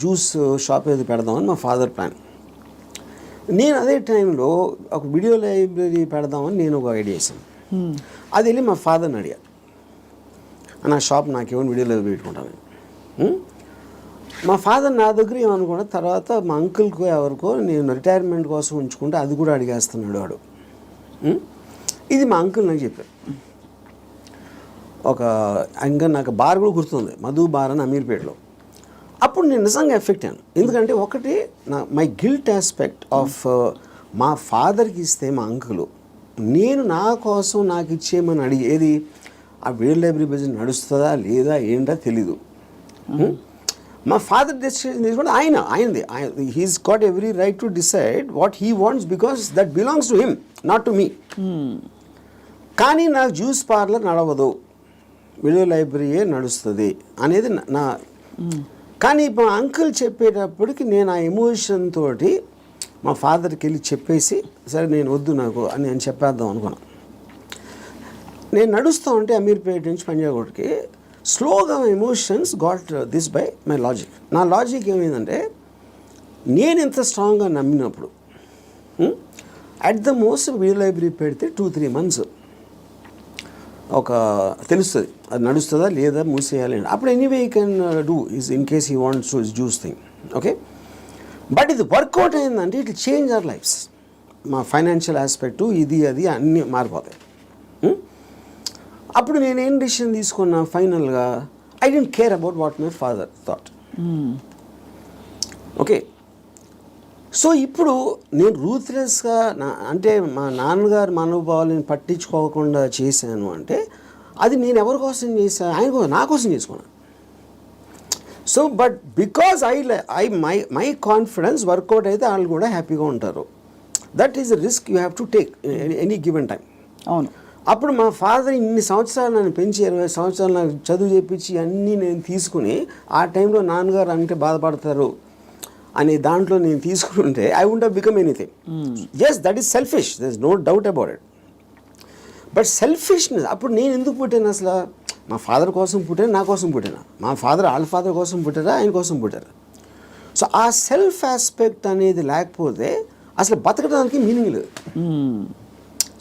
జ్యూస్ షాప్ ఏది పెడదామని మా ఫాదర్ ప్లాన్. నేను అదే టైంలో ఒక వీడియో లైబ్రరీ పెడదామని నేను ఒక ఐడియా వేసాను. అది వెళ్ళి మా ఫాదర్ని అడిగా, నా షాప్ నాకేమో వీడియో లైబ్రరీ పెట్టుకుంటాను. మా ఫాదర్ నా దగ్గర ఏమనుకున్నా, తర్వాత మా అంకుల్కో ఎవరికో నేను రిటైర్మెంట్ కోసం ఉంచుకుంటే అది కూడా అడిగేస్తున్నాడు వాడు. ఇది మా అంకుల్ నాకు చెప్పారు. ఇంకా నాకు బార్ కూడా గుర్తుంది, మధు బార్ అని అమీర్పేటలో. అప్పుడు నేను నిజంగా ఎఫెక్ట్ అయ్యాను. ఎందుకంటే ఒకటి మై గిల్ట్ ఆస్పెక్ట్ ఆఫ్ మా ఫాదర్కి ఇస్తే మా అంకులు, నేను నా కోసం నాకు ఇచ్చేయమని అడిగేది ఆ వీడియో లైబ్రరీ బిజినెస్ నడుస్తుందా లేదా ఏంటో తెలీదు. మా ఫాదర్ డెసిషన్ తీసుకుంటే ఆయనది. He's got every right to decide what he wants because that belongs to him, not to me. కానీ నాకు జ్యూస్ పార్లర్ నడవదు, వీడియో లైబ్రరీయే నడుస్తుంది అనేది నా. కానీ మా అంకుల్ చెప్పేటప్పటికి నేను ఆ ఎమోషన్ తోటి మా ఫాదర్కి వెళ్ళి చెప్పేసి, సరే నేను వద్దు నాకు అని నేను చెప్పేద్దాం అనుకున్నాను. నేను నడుస్తూ ఉంటే అమీర్పేట నుంచి పంజాగుట్కి స్లోగా emotions got this by my logic. నా లాజిక్ ఏమైందంటే, నేను ఎంత స్ట్రాంగ్గా నమ్మినప్పుడు at the most video library పెడితే 2-3 months తెలుస్తుంది అది నడుస్తుందా లేదా మూసేయాలి. అప్పుడు anyway you can do is in case he wants to juice thing. Okay, but ఇది వర్కౌట్ అయిందంటే ఇట్ చేంజ్ అవర్ లైఫ్స్. మా ఫైనాన్షియల్ ఆస్పెక్టు ఇది అది అన్నీ మారిపోతాయి. అప్పుడు నేనేం డిసిషన్ తీసుకున్నా, ఫైనల్గా I don't care about what my father thought. Okay. So ఇప్పుడు నేను రూత్లెస్గా అంటే మా నాన్నగారు మనోభావాలను పట్టించుకోకుండా చేశాను అంటే అది నేను ఎవరి కోసం చేశాను, ఆయన కోసం, నా కోసం చేసుకున్నాను. So but because my confidence work out అయితే వాళ్ళు కూడా హ్యాపీగా ఉంటారు. That is the risk you have to take any given time. అవును. అప్పుడు మా ఫాదర్ ఇన్ని సంవత్సరాలు నన్ను పెంచి 20 సంవత్సరాలు నాకు చదువు చెప్పించి అన్నీ నేను తీసుకుని ఆ టైంలో నాన్నగారు అంటే బాధపడతారు అనే దాంట్లో నేను తీసుకుంటే I won't have become anything. Yes, that is selfish, there is no doubt about it. But selfishness, అప్పుడు నేను ఎందుకు పుట్టాను అసలు? మా ఫాదర్ కోసం పుట్టాను, నా కోసం పుట్టాను. మా ఫాదర్ వాళ్ళ ఫాదర్ కోసం పుట్టారా, ఆయన కోసం పుట్టారా? సో ఆ సెల్ఫ్ ఆస్పెక్ట్ అనేది లేకపోతే అసలు బతకడానికి మీనింగ్ లేదు.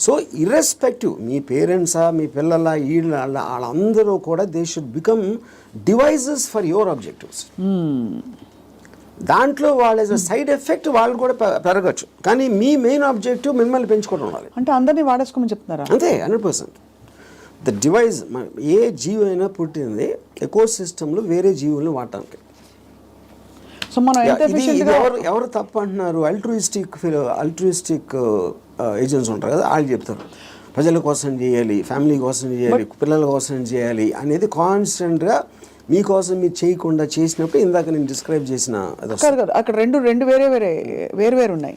సో ఇర్రెస్పెక్టివ్ మీ పేరెంట్సా, మీ పిల్లల, వాళ్ళందరూ కూడా they should become devices for your objectives. దాంట్లో వాళ్ళ సైడ్ ఎఫెక్ట్ వాళ్ళు కూడా పెరగచ్చు, కానీ మీ మెయిన్ ఆబ్జెక్టివ్ మిమ్మల్ని పెంచుకోవడం ఉండాలి. అంటే అందరినీ వాడేసుకోమని చెప్తున్నారా? అంతే, 100%. ద డివైజ్, ఏ జీవి అయినా పుట్టింది ఎకో సిస్టంలో వేరే జీవుల్ని వాడటానికి. సో మనం ఎవరు తప్పు అంటున్నారు? అల్ట్రూయిస్టిక్ ఏజెంట్స్ ఉంటారు కదా, వాళ్ళు చెప్తారు ప్రజల కోసం చేయాలి, ఫ్యామిలీ కోసం చేయాలి, పిల్లల కోసం చేయాలి అనేది కాన్స్టెంట్గా మీకోసం మీరు చేయకుండా చేసినప్పుడు ఇందాక నేను డిస్క్రైబ్ చేసిన అక్కడ రెండు వేరే ఉన్నాయి.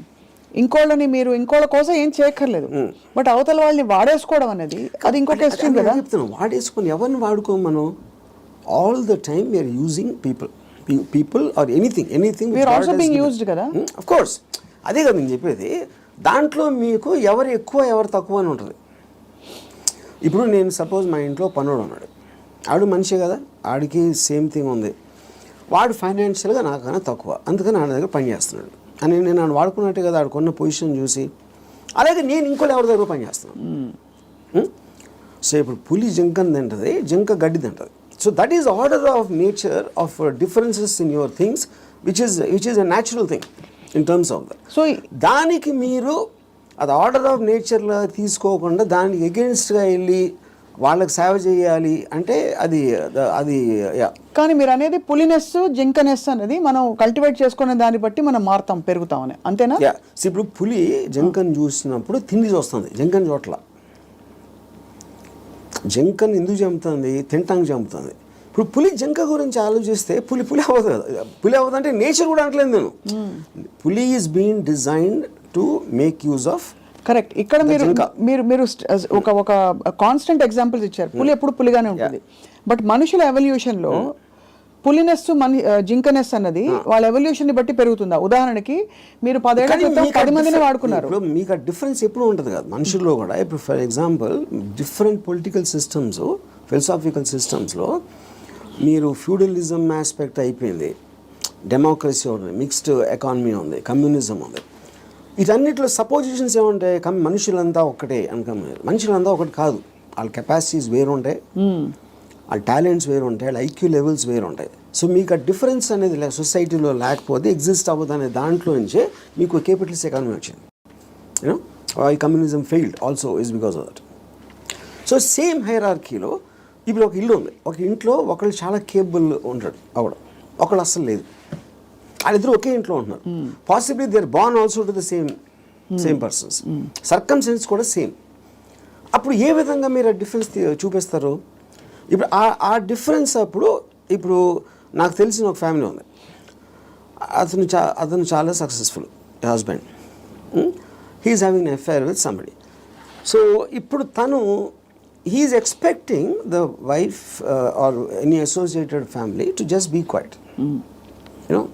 ఇంకోళ్ళ కోసం ఏం చేయక్కర్లేదు, బట్ అవతల వాళ్ళని వాడేసుకోవడం అనేది అది ఇంకొక ఎక్స్ట్రీమ్ కదా. చెప్తున్నాను, వాడేసుకొని ఎవరిని వాడుకోం మనం. All the time we're using people or anything we're also being used కదా. ఆఫ్ కోర్స్, అదే కదా నేను చెప్పేది. దాంట్లో మీకు ఎవరు ఎక్కువ ఎవరు తక్కువ అని ఉంటుంది. ఇప్పుడు నేను సపోజ్ మా ఇంట్లో పనుడు ఉన్నాడు, ఆడు మనిషే కదా, ఆడికి సేమ్ థింగ్ ఉంది. వాడు ఫైనాన్షియల్గా నాకన్నా తక్కువ, అందుకని ఆడ దగ్గర పని చేస్తున్నాడు అని నేను ఆడు వాడుకున్నట్టే కదా, ఆడుకున్న పొజిషన్ చూసి. అలాగే నేను ఇంకోటి ఎవరి దగ్గర పని చేస్తున్నాను. సో ఇప్పుడు పులి జింకని తింటుంది, జింక గడ్డి తింటుంది. So that is order of nature of differences in your things which is a natural thing in terms of that. So దానికి మీరు అది ఆర్డర్ ఆఫ్ నేచర్లో తీసుకోకుండా దానికి ఎగెన్స్ట్గా వెళ్ళి వాళ్ళకి సేవ చేయాలి అంటే అది. కానీ మీరు అనేది పులినెస్ జింకనెస్ అనేది మనం కల్టివేట్ చేసుకునే దాన్ని బట్టి మనం మారుతాం, పెరుగుతాం అని, అంతేనా? ఇప్పుడు పులి జింకను చూసినప్పుడు తిండి చూస్తుంది, జింకను చోట్ల. జింకను ఎందుకు చంపుతుంది? తింటానికి చంపుతుంది. ఇప్పుడు పులి జింక గురించి ఆలోచిస్తే పులి అవ్వదు కదా. పులి అవ్వదు అంటే నేచర్ కూడా అంటలేదు నేను. పులి is being designed to make use of. Correct. ఇక్కడ మీరు ఒక కాన్స్టెంట్ ఎగ్జాంపుల్స్ ఇచ్చారు. పులి ఎప్పుడు పులిగానే ఉంటుంది, బట్ మనుషుల ఎవల్యూషన్ లో పులినెస్ జింకనెస్ అన్నది వాళ్ళ ఎవల్యూషన్ ని బట్టి పెరుగుతుందా? ఉదాహరణకి మీరు 10 ఏళ్ల క్రితం 10 మందిని వాడుకున్నారు, మీకు ఆ డిఫరెన్స్ ఎప్పుడు ఉంటుంది కదా మనుషుల్లో కూడా. ఇప్పుడు for example different political systems, philosophical సిస్టమ్స్లో మీరు ఫ్యూడలిజం ఆస్పెక్ట్ అయిపోయింది, డెమోక్రసీ ఉంది, మిక్స్డ్ ఎకానమీ ఉంది, కమ్యూనిజం ఉంది. వీటన్నిటిలో సపోజిషన్స్ ఏముంటాయి? మనుషులంతా ఒక్కటే అనుకున్నారు. మనుషులంతా ఒకటి కాదు, వాళ్ళ కెపాసిటీస్ వేరు ఉంటాయి, వాళ్ళ టాలెంట్స్ వేరు ఉంటాయి, వాళ్ళ ఐక్యూ లెవెల్స్ వేరు ఉంటాయి. సో మీకు ఆ డిఫరెన్స్ అనేది సొసైటీలో లేకపోతే ఎగ్జిస్ట్ అవ్వదు అనే దాంట్లో నుంచే మీకు క్యాపిటలిస్ట్ ఎకానమీ వచ్చింది. యూనో ఈ communism failed also is because of that. So same హైరార్కీలో ఇప్పుడు ఒక ఇల్లు ఉంది, ఒక ఇంట్లో ఒకళ్ళు చాలా కేపబుల్ ఉంటాడు అవడం, ఒకళ్ళు అస్సలు లేదు. వాళ్ళిద్దరు ఒకే ఇంట్లో ఉంటున్నారు. Possibly they are born also to the same persons, circumstances కూడా సేమ్. అప్పుడు ఏ విధంగా మీరు ఆ డిఫరెన్స్ చూపిస్తారు? ఇప్పుడు ఆ డిఫరెన్స్ అప్పుడు ఇప్పుడు నాకు తెలిసిన ఒక ఫ్యామిలీ ఉంది, అతను చాలా successful husband, he's having an affair with somebody. So ఇప్పుడు తను he's expecting the wife or any associated family to just be quiet. You know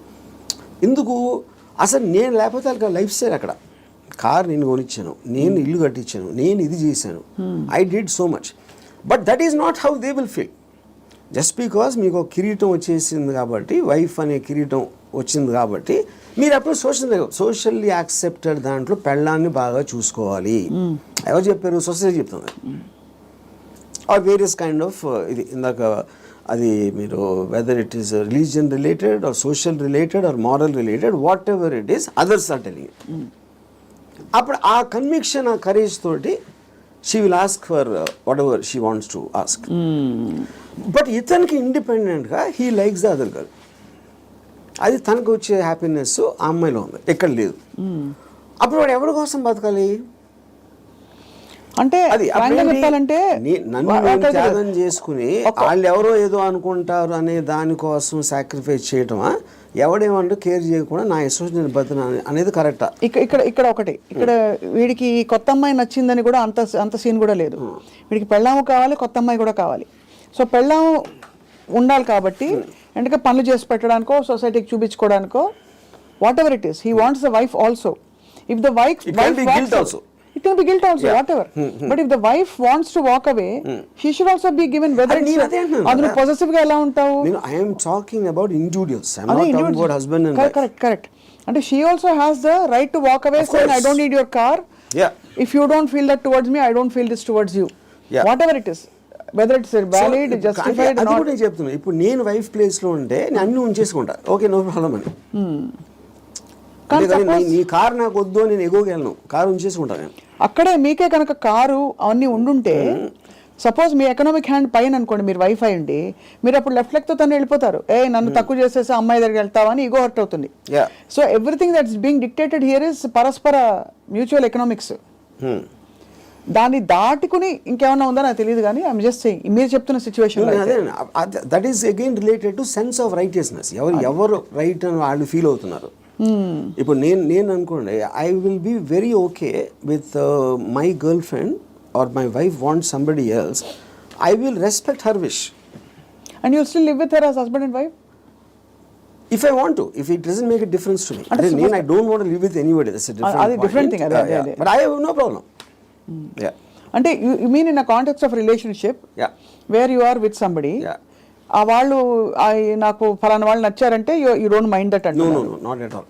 ఎందుకు? అసలు నేను లేకపోతే వాళ్ళకి లైఫ్ స్టైల్ అక్కడ, కార్ నేను కొనిచ్చాను, నేను ఇల్లు కట్టించాను, నేను ఇది చేశాను, I did so much. But that is not how they will feel. Just because మీకు ఒక కిరీటం వచ్చేసింది కాబట్టి, వైఫ్ అనే కిరీటం వచ్చింది కాబట్టి మీరు అప్పుడు సోషల్లీ యాక్సెప్టెడ్ దాంట్లో పెళ్ళాన్ని బాగా చూసుకోవాలి. ఎవరు చెప్పారు? సొసైటీ చెప్తుంది. ఆర్ వేరియస్ కైండ్ ఆఫ్ ఇది ఇందాక అది మీరు whether it is religion related or social related or moral related, whatever it is, others are telling. అప్పుడు ఆ కన్విక్షన్, ఆ కరేజ్ తోటి she will ask for whatever she wants to ask. But ఇతనికి ఇండిపెండెంట్గా he likes the other girl. అది తనకు వచ్చే happiness ఆ అమ్మాయిలో ఉంది, ఎక్కడ లేదు. అప్పుడు వాడు ఎవరి కోసం బతకాలి? అంటే అది చెప్పాలంటే నన్ను త్యాగం చేసుకుని వాళ్ళు ఎవరో ఏదో అనుకుంటారు అనే దానికోసం సాక్రిఫైస్ చేయటమా, ఎవడేమంటూ కేర్ చేయకుండా నా ఇష్టం నేను బతున్నా అనేది కరెక్టా? ఇక్కడ ఒకటి, ఇక్కడ వీడికి కొత్త అమ్మాయి నచ్చిందని కూడా అంత సీన్ కూడా లేదు. వీడికి పెళ్ళాము కావాలి, కొత్త అమ్మాయి కూడా కావాలి. సో పెళ్ళాము ఉండాలి కాబట్టి ఎందుకంటే పనులు చేసి పెట్టడానికో సొసైటీకి చూపించుకోవడానికో whatever it is, he wants the wife also. If the wife it can be guilt also, whatever. But if the wife wants to walk away, she should also be given whether it's adunu possessive ga ela untavu. I am talking about individuals. I am not talking about husband and wife. Correct. And she also has the right to walk away saying I don't need your car. If you don't feel that towards me, I don't feel this towards you. Whatever it is, whether it's valid, justified or not. అది కూడా చెప్తున్నా. ఇప్పుడు నేను wife place లో ఉంటే నేను అన్ని ఉంచేసుకుంటా, okay no problem అని. నీ కారు నాకు వద్దు, నేను ఎగోగలను, కారు ఉంచేసుకుంటా నేను. అక్కడే మీకే కనుక కారు అవన్నీ ఉండుంటే, సపోజ్ మీ ఎకనామిక్ హ్యాండ్ పైన అనుకోండి, మీరు వైఫ్ అయ్యండి, మీరు అప్పుడు లెఫ్ట్ లెగ్ తో తను వెళ్ళిపోతారు. నన్ను తక్కువ చేసేసి అమ్మాయి దగ్గరికి వెళ్తావని ఈగో హర్ట్ అవుతుంది. So everything that's being dictated here is పరస్పర మ్యూచువల్ ఎకనామిక్స్. దాన్ని దాటుకుని ఇంకేమన్నా ఉందో నాకు తెలియదు, కానీ ఐఎమ్ జస్ట్ సేయింగ్ మీరు చెప్తున్న situation that is again related to sense of righteousness. ఎవరు రైట్ అని వాళ్ళు ఫీల్ అవుతున్నారు. ఇప్పుడు నేను అనుకోండి, I will be very okay with my girlfriend or my wife want somebody else, I will respect her wish. And you still live with her as husband and wife? If I want to, if it doesn't make a difference to me. I don't want to live with anybody, that's a different thing. But I have no problem. అంటే you mean in a context of relationship where you are with somebody, ఆ వాళ్ళు నాకు ఫలానా వాళ్ళు నచ్చారంటే you don't mind that అంటే? No not at all.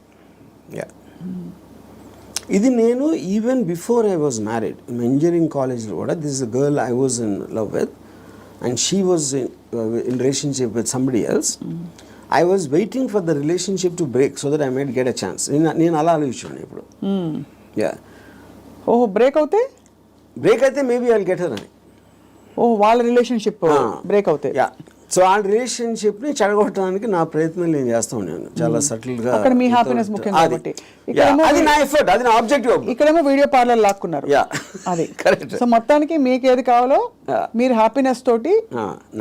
ఇది నేను even before I was married, engineering కాలేజ్లో కూడా this is a girl I was in love with and she was in relationship with somebody else. I was waiting for the relationship to break so that I might get a chance. నేను అలా ఆలోచించాను ఇప్పుడు. ఓహో, break అయితే maybe I will get her అని. ఓహో, వాళ్ళ relationship break అవుతాయి. సో ఆ రిలేషన్షిప్ని చెడగొట్టడానికి నా ప్రయత్నం నేను చేస్తూ ఉన్నాను చాలా సటిల్గా. అక్కడ మీ హ్యాపీనెస్ ముఖ్యం కాబట్టి అది నా ఎఫర్ట్, అది నా ఆబ్జెక్టివ్. ఇక్కడేమో వీడియో పార్లర్ లాక్కున్నారు. అది కరెక్ట్. సో మొత్తానికి మీకు ఏది కావాలో మీరు హ్యాపీనెస్ తోటి,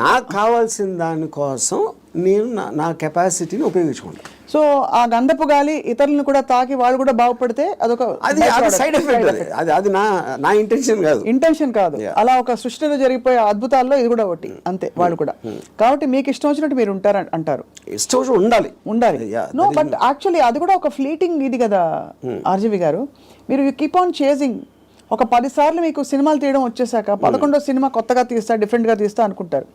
నాకు కావాల్సిన దానికోసం నేను నా కెపాసిటీని ఉపయోగించుకుంటాను. సో ఆ గంధపు గాలి ఇతరులను కూడా తాకి వాళ్ళు కూడా బాగుపడితే అదొక సైడ్ ఎఫెక్ట్. అది నా ఇంటెన్షన్ కాదు. అలా ఒక సృష్టిలో జరిగిపోయే అద్భుతాల్లో ఇది కూడా ఒకటి అంతే. వాళ్ళు కూడా కాబట్టి మీకు ఇష్టం వచ్చినట్టు మీరు ఉంటారు అంటారు. ఇష్టం ఉండాలి. నో, బట్ యాక్చువల్లీ అది కూడా ఒక ఫ్లీటింగ్ ఇది కదా ఆర్జీవి గారు. మీరు యూ కీప్ ఆన్ చేజింగ్. ఒక 10 సార్లు మీకు సినిమాలు తీయడం వచ్చేసాక 11వ సినిమా కొత్తగా తీస్తా, డిఫరెంట్గా తీస్తా అనుకుంటారు.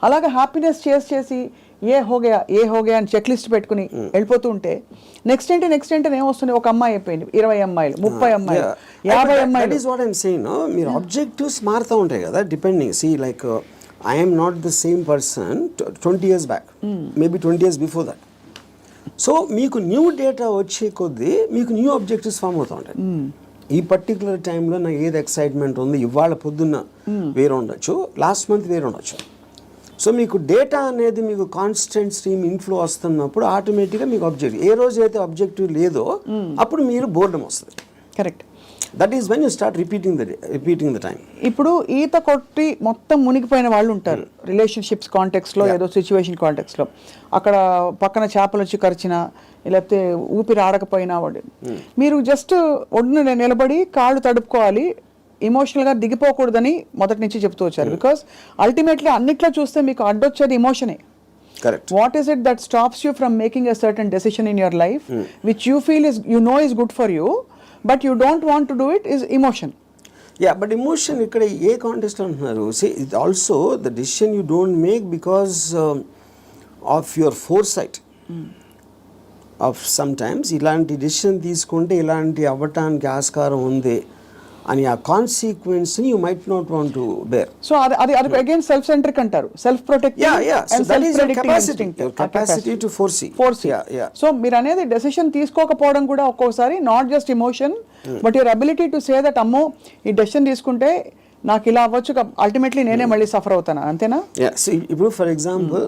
అలాగే హ్యాపీనెస్ చేసి ఏ హోగయా అని చెక్ లిస్ట్ పెట్టుకుని వెళ్ళిపోతూ ఉంటే నెక్స్ట్ ఏంటి ఏమొస్తుంది? ఒక అమ్మాయి అయిపోయింది, 20 అమ్మాయిలు, 30 అమ్మాయిలు, 50 అమ్మాయిలు. మీరు ఆబ్జెక్టివ్స్ మారుతూ ఉంటాయి కదా, depending. See like I am not the same person 20 years back, maybe 20 years before that. So మీకు న్యూ డేటా వచ్చే కొద్దీ మీకు న్యూ ఆబ్జెక్టివ్స్ ఫామ్ అవుతూ ఉంటాయి. ఈ పర్టికులర్ టైంలో నాకు ఏది ఎక్సైట్మెంట్ ఉంది, ఇవాళ పొద్దున్న వేరే ఉండొచ్చు, లాస్ట్ మంత్ వేరే ఉండొచ్చు. సో మీకు డేటా అనేది మీకు కాన్స్టెంట్ స్ట్రీమ్ ఇన్ఫ్లో వస్తున్నప్పుడు ఆటోమేటిక్గా మీకు ఆబ్జెక్టివ్, ఏ రోజు అయితే ఆబ్జెక్టివ్ లేదో అప్పుడు మీరు బోర్డమ్ వస్తుంది. Correct. That is when you start repeating the time. ఇప్పుడు ఈత కొట్టి మొత్తం మునిగిపోయిన వాళ్ళు ఉంటారు రిలేషన్షిప్స్ కాంటెక్స్లో, ఏదో సిచ్యువేషన్ కాంటెక్స్లో. అక్కడ పక్కన చేపలు వచ్చి కరిచినా, లేకపోతే ఊపిరి ఆడకపోయినా వాడు, మీరు జస్ట్ ఒడ్డున నిలబడి కాళ్ళు తడుపుకోవాలి, ఇమోషనల్గా దిగిపోకూడదని మొదటి నుంచి చెప్తూ వచ్చారు. బికాస్ అల్టిమేట్లీ అన్నిట్లో చూస్తే మీకు అడ్డొచ్చేది ఇమోషనే. Correct. What is it that stops you from making a certain decision in your life which you feel is, you know, is good for you but you don't want to do it, is emotion. Yeah, but emotion ఇక్కడ ఏ context అంటున్నారు? See, it also the decision you don't make because of your foresight. Of sometimes ఇలాంటి decision తీసుకుంటే ఇలాంటి అవ్వటానికి ఆస్కారం ఉంది అని ఆ కాన్సిక్వెన్స్ని you might not want to bear. So అది అగైన్ సెల్ఫ్ సెంట్రిక్ అంటారు, self protective and self predicting instinct, capacity to foresee. So మీరు అనేది డెసిషన్ తీసుకోకపోవడం కూడా ఒక్కోసారి not just emotion but your ability to say that అమ్మో ఈ డెసిషన్ తీసుకుంటే నాకు ఇలా అవ్వచ్చు, అల్టిమేట్లీ నేనే మళ్ళీ సఫర్ అవుతాను, అంతేనా? ఇప్పుడు ఫర్ ఎగ్జాంపుల్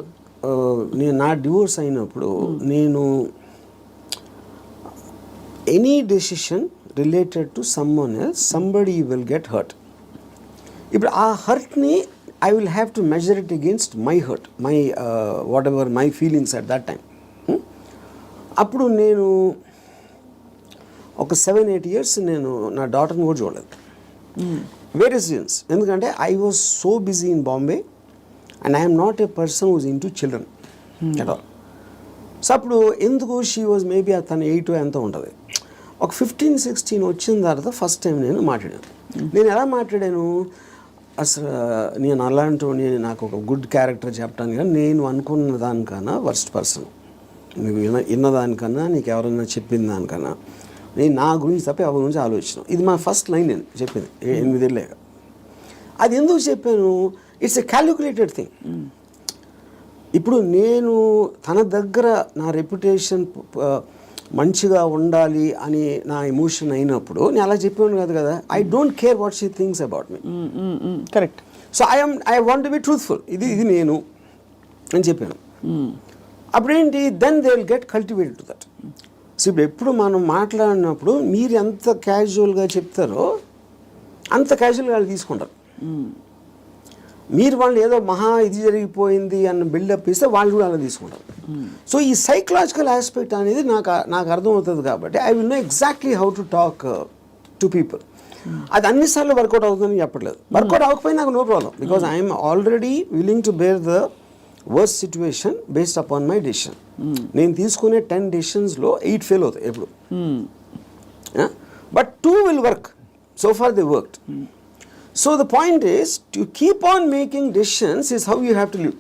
నేను నా డివోర్స్ అయినప్పుడు నేను any decision related to someone else somebody will get hurt. ఇప్పుడు ఆ హర్ట్ని I will have to measure it against my hurt, my whatever my feelings at that time. అప్పుడు నేను ఒక 7-8 years నేను నా డాటర్ని కూడా చూడలేదు. Various reasons. ఎందుకంటే I was so busy in Bombay and I'm not a person who's into children at all. So అప్పుడు ఎందుకు షీ వాజ్ మేబీ తను 8 ఎంతో ఉంటుంది. ఒక 15-16 వచ్చిన తర్వాత ఫస్ట్ టైం నేను మాట్లాడాను. నేను ఎలా మాట్లాడాను, అసలు నేను అలాంటి నాకు ఒక గుడ్ క్యారెక్టర్ చెప్పడానికి కానీ నేను అనుకున్న దానికన్నా వర్స్ట్ పర్సన్, నువ్వు విన్నదానికన్నా నీకు ఎవరైనా చెప్పిన దానికన్నా నేను నా గురించి తప్ప ఎవరి గురించి ఆలోచన. ఇది మా ఫస్ట్ లైన్ నేను చెప్పింది 8 ఏళ్ళాక. అది ఎందుకు చెప్పాను, ఇట్స్ ఎ క్యాలిక్యులేటెడ్ థింగ్. ఇప్పుడు నేను తన దగ్గర నా రెప్యుటేషన్ మంచిగా ఉండాలి అని నా ఎమోషన్ అయినప్పుడు నేను అలా చెప్పాను కాదు కదా. I don't care what she thinks about me. Correct. So I want to be truthful. ఇది నేను అని చెప్పాను. అప్పుడేంటి, then they will get cultivated to that. సో ఇప్పుడు ఎప్పుడు మనం మాట్లాడినప్పుడు మీరు ఎంత క్యాజువల్గా చెప్తారో అంత క్యాజువల్గా వాళ్ళు తీసుకుంటారు. మీరు వాళ్ళు ఏదో మహా ఇది జరిగిపోయింది అన్న బిల్డప్ ఇస్తే వాళ్ళు కూడా అలా తీసుకుంటారు. సో ఈ సైకలాజికల్ ఆస్పెక్ట్ అనేది నాకు అర్థమవుతుంది కాబట్టి I will know exactly how to talk to people. అది అన్నిసార్లు వర్కౌట్ అవుతుందని చెప్పట్లేదు. వర్కౌట్ అవ్వకపోయినా నాకు no problem, because I'm already willing to bear the worst situation based upon my decision. నేను తీసుకునే 10 డెసిషన్స్లో 8 ఫెయిల్ అవుతాయి ఎప్పుడు. But 2 will work. So far they worked. So the point is to keep on making decisions is how you have to live.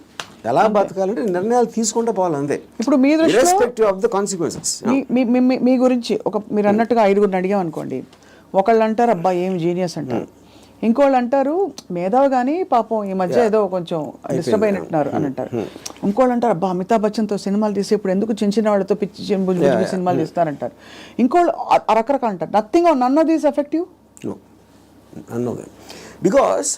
ఎలా బతకాలంటే నిర్ణయాలు తీసుకుంటూ పోవాలి అంతే. ఇప్పుడు మీ దృష్టిలో ఇర్రెస్పెక్టివ్ ఆఫ్ ద కాన్సిక్వెన్సెస్. మీ గురించి మీరు అన్నట్టుగా 5గురిని అడిగాం అనుకోండి, ఒకళ్ళు అంటారు అబ్బా ఏం జీనియస్ అంటారు, ఇంకోళ్ళు అంటారు మేధావి కానీ పాపం ఈ మధ్య ఏదో కొంచెం డిస్టర్బ్ అయినట్టున్నారు అని అంటారు, ఇంకోళ్ళు అంటారు అబ్బా అమితాబ్ బచ్చన్తో సినిమాలు తీసి ఇప్పుడు ఎందుకు చిన్న చిన్న వాళ్ళతో పిచ్చి సినిమాలు తీస్తారంటారు, ఇంకోళ్ళు రకరకాలు అంటారు. Nothing or none of these effective. None of them. Because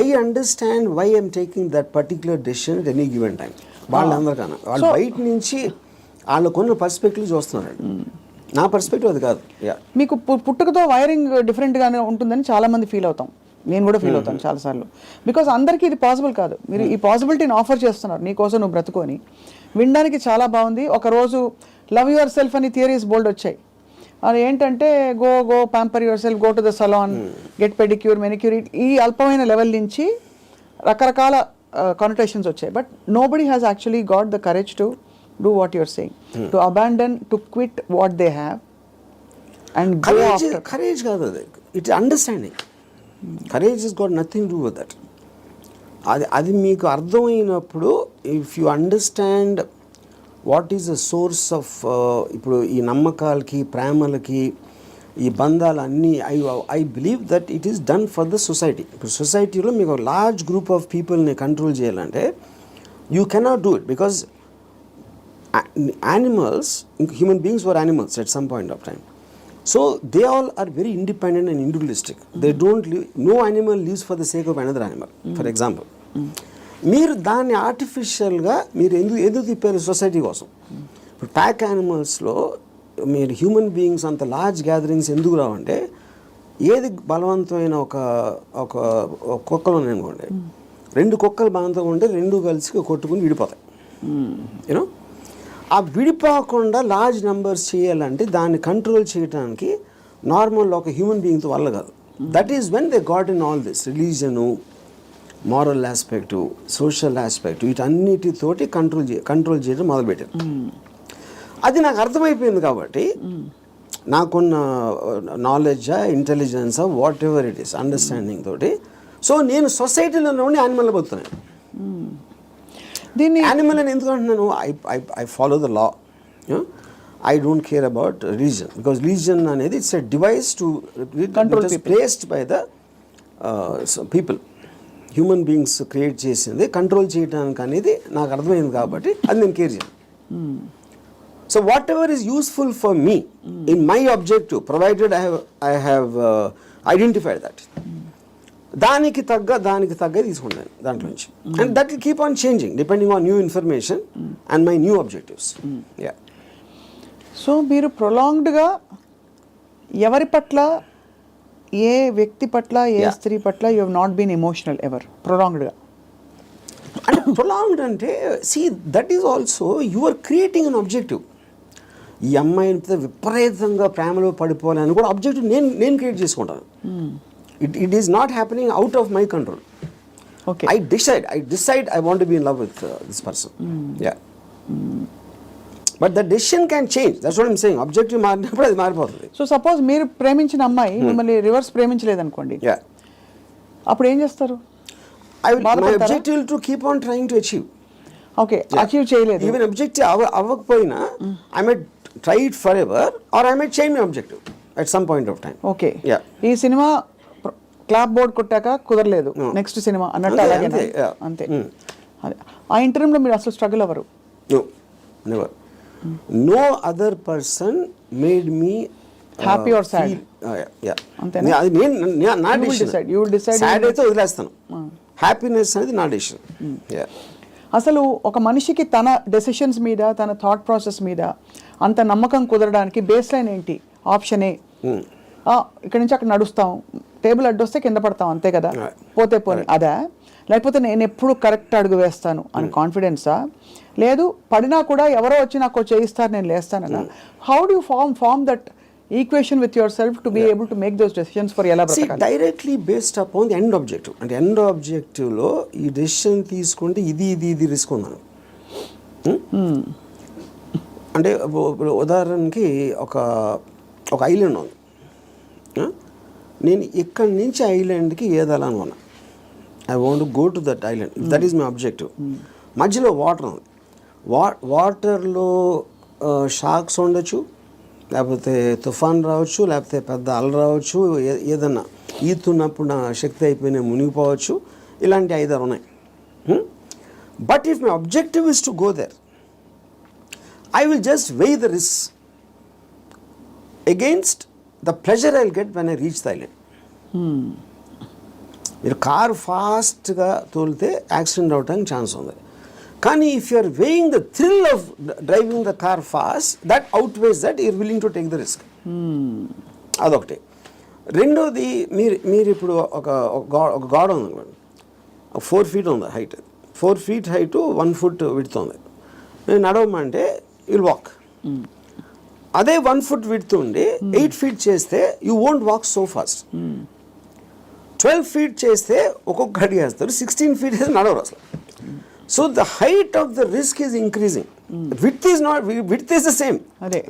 I understand why I am taking that particular decision at any given time. వాళ్ళందరికన్నా వాళ్ళు బయట నుంచి వాళ్ళకున్న పర్స్పెక్టివ్ చూస్తున్నారు. నా పర్స్పెక్టివ్ అది కాదు. మీకు పుట్టుకతో వైరింగ్ డిఫరెంట్గానే ఉంటుందని చాలామంది ఫీల్ అవుతాం. నేను కూడా ఫీల్ అవుతాను చాలాసార్లు. బికాజ్ అందరికీ ఇది పాసిబుల్ కాదు. మీరు ఈ పాసిబిలిటీని ఆఫర్ చేస్తున్నారు, నీకోసం నువ్వు బ్రతుకొని వినడానికి చాలా బాగుంది. ఒకరోజు లవ్ యువర్ సెల్ఫ్ అని థియరీస్ బోల్డ్ వచ్చాయి. అది ఏంటంటే go pamper your self, go to the salon, get pedicure, manicure, ఈ అల్పమైన లెవెల్ నుంచి రకరకాల కానోటేషన్స్ వచ్చాయి. But nobody has actually got the courage to do what your saying, to abandon, to quit what they have and go after. Courage కాదు అది, it understanding. Courage is got nothing to do with that. అది మీకు అర్థమైనప్పుడు, if you understand what is the source of, ఇప్పుడు ఈ నమ్మకాలకి ప్రేమలకి ఈ బంధాలన్నీ, I believe that it is done for the society. ఇప్పుడు సొసైటీలో మీకు లార్జ్ గ్రూప్ ఆఫ్ పీపుల్ని కంట్రోల్ చేయాలంటే you cannot do it, because animals, human beings were animals at some point of time. So they all are very independent and individualistic. They don't live, no animal lives for the sake of another animal. For example, మీరు దాన్ని ఆర్టిఫిషియల్గా మీరు ఎందుకు తిప్పారు society కోసం? ఇప్పుడు pack యానిమల్స్లో మీరు human beings అంత లార్జ్ గ్యాదరింగ్స్ ఎందుకు రావంటే, ఏది బలవంతమైన ఒక కుక్కలు అనుకోండి, 2 కుక్కలు బలవంతంగా ఉంటే 2 కలిసి కొట్టుకుని విడిపోతాయి. యూనో, ఆ విడిపోకుండా లార్జ్ నెంబర్స్ చేయాలంటే దాన్ని కంట్రోల్ చేయడానికి నార్మల్ ఒక హ్యూమన్ బీయింగ్తో వల్ల కాదు. That is when they got in all this religion, moral aspect, social aspect, వీటన్నిటితోటి కంట్రోల్ చేయడం మొదలుపెట్టారు. అది నాకు అర్థమైపోయింది కాబట్టి నాకున్న నాలెడ్జా, ఇంటెలిజెన్సా, whatever it is, understanding తోటి, సో నేను సొసైటీలో ఉండి యానిమల్ బతుకుతున్నాను. దీన్ని యానిమల్ అని ఎందుకు అంటున్నాను? I follow the law. I don't care about religion, because religion అనేది it's a device to control, placed by the people. Human beings create చేసింది కంట్రోల్ చేయడానికి అనేది నాకు అర్థమైంది కాబట్టి అది నేను కేర్ చేయను. So whatever is useful for me in my objective, provided I have identified that, దానికి తగ్గ తీసుకుంటాను దాంట్లో నుంచి. And that will keep on changing depending on new information and my new objectives. Yeah. So మీరు ప్రొలాంగ్డ్గా ఎవరి పట్ల, ఏ వ్యక్తి పట్ల, ఏ స్త్రీ పట్ల you have not been emotional ever ప్రొలాంగ్డ్గా? అంటే ప్రొలాంగ్డ్ అంటే see that is also you are creating an objective. ఈ అమ్మాయిని విపరీతంగా ప్రేమలో పడిపోవాలని కూడా ఆబ్జెక్టివ్ నేను క్రియేట్ చేసుకుంటాను. It is not happening out of my control. Okay. I decide I want to be in love with this person. Yeah. But the decision can change. That's what I'm saying. Objective మారినప్పుడు అది మారిపోతుంది. So suppose మీరు ప్రేమించిన అమ్మాయి మిమ్మల్ని reverse ప్రేమించలేదు అనుకోండి, Yeah. అప్పుడు ఏం చేస్తారు? My objective will to keep on trying to achieve. Okay, achieve చేయలేదు. Even objective అవ్వకపోయినా I might try it forever or I might change my objective at some point of time. Okay. Yeah. ఈ cinema clap board కొట్టాక కుదరలేదు, next cinema అన్నట్టు అలాగే అంతే. అదే ఆ ఇంటర్వ్యూలో మీరు అసలు స్ట్రగుల్ అవ్వరు? No, never. No other person made me happy or sad? అంతేనా? అది నా decision. You will decide. Sad అయితే వదిలేస్తాను. హ్యాపీనెస్ అనేది నా డెసిషన్. అసలు ఒక మనిషికి తన డెసిషన్స్ మీద, తన థాట్ ప్రాసెస్ మీద అంత నమ్మకం కుదరడానికి బేస్ లైన్ ఏంటి? ఆప్షన్ ఏ, ఇక్కడ నుంచి అక్కడ నడుస్తాం, టేబుల్ అడ్డొస్తే కింద పడతాం, అంతే కదా, పోతే పోనీ అదా? లేకపోతే నేను ఎప్పుడు కరెక్ట్ అడుగు వేస్తాను అని కాన్ఫిడెన్సా? లేదు పడినా కూడా ఎవరో వచ్చి నాకు చేయిస్తారు, నేను లేస్తానన్నా? How do you form that equation with yourself to be able to make those decisions for ఎలా బ్రతకాలి? Directly based upon the end objective. అంటే ఎండ్ ఆబ్జెక్టివ్లో ఈ డెసిషన్ తీసుకుంటే ఇది రిస్క్ ఉందను. అంటే ఉదాహరణకి ఒక ఐలాండ్ ఉంది. నేను ఇక్కడి నుంచి ఐలాండ్కి ఏదాలని ఉన్నా. I want go to that island, that is my objective. మధ్యలో వాటర్ ఉంది. వాటర్లో షార్క్స్ ఉండొచ్చు, లేకపోతే తుఫాన్ రావచ్చు, లేకపోతే పెద్ద అల రావచ్చు, ఏదన్నా ఈతున్నప్పుడు నా శక్తి అయిపోయినా మునిగిపోవచ్చు. ఇలాంటి 5 ఉన్నాయి. But if my objective is to go there, I will just weigh the risk against the pleasure I will get when I reach the island. మీరు కారు ఫాస్ట్గా తోలితే యాక్సిడెంట్ అవడానికి ఛాన్స్ ఉంది. కానీ if you are weighing the thrill of driving the car fast, that outweighs that you're willing to take the risk. అదొకటి. రెండోది, మీరు ఇప్పుడు ఒక గోడ ఉంది, 4 feet ఉంది height, 4 feet height 1 foot width ఉంది. నేను నడవమంటే విల్ వాక్. అదే 1 foot విడ్త్ ఉండి 8 feet చేస్తే you won't walk so fast. 12 feet చేస్తే ఒక్కొక్క అడుగు వేస్తారు, 16 feet అయితే నడవరు అసలు. So the height of the risk is increasing. Width is the same.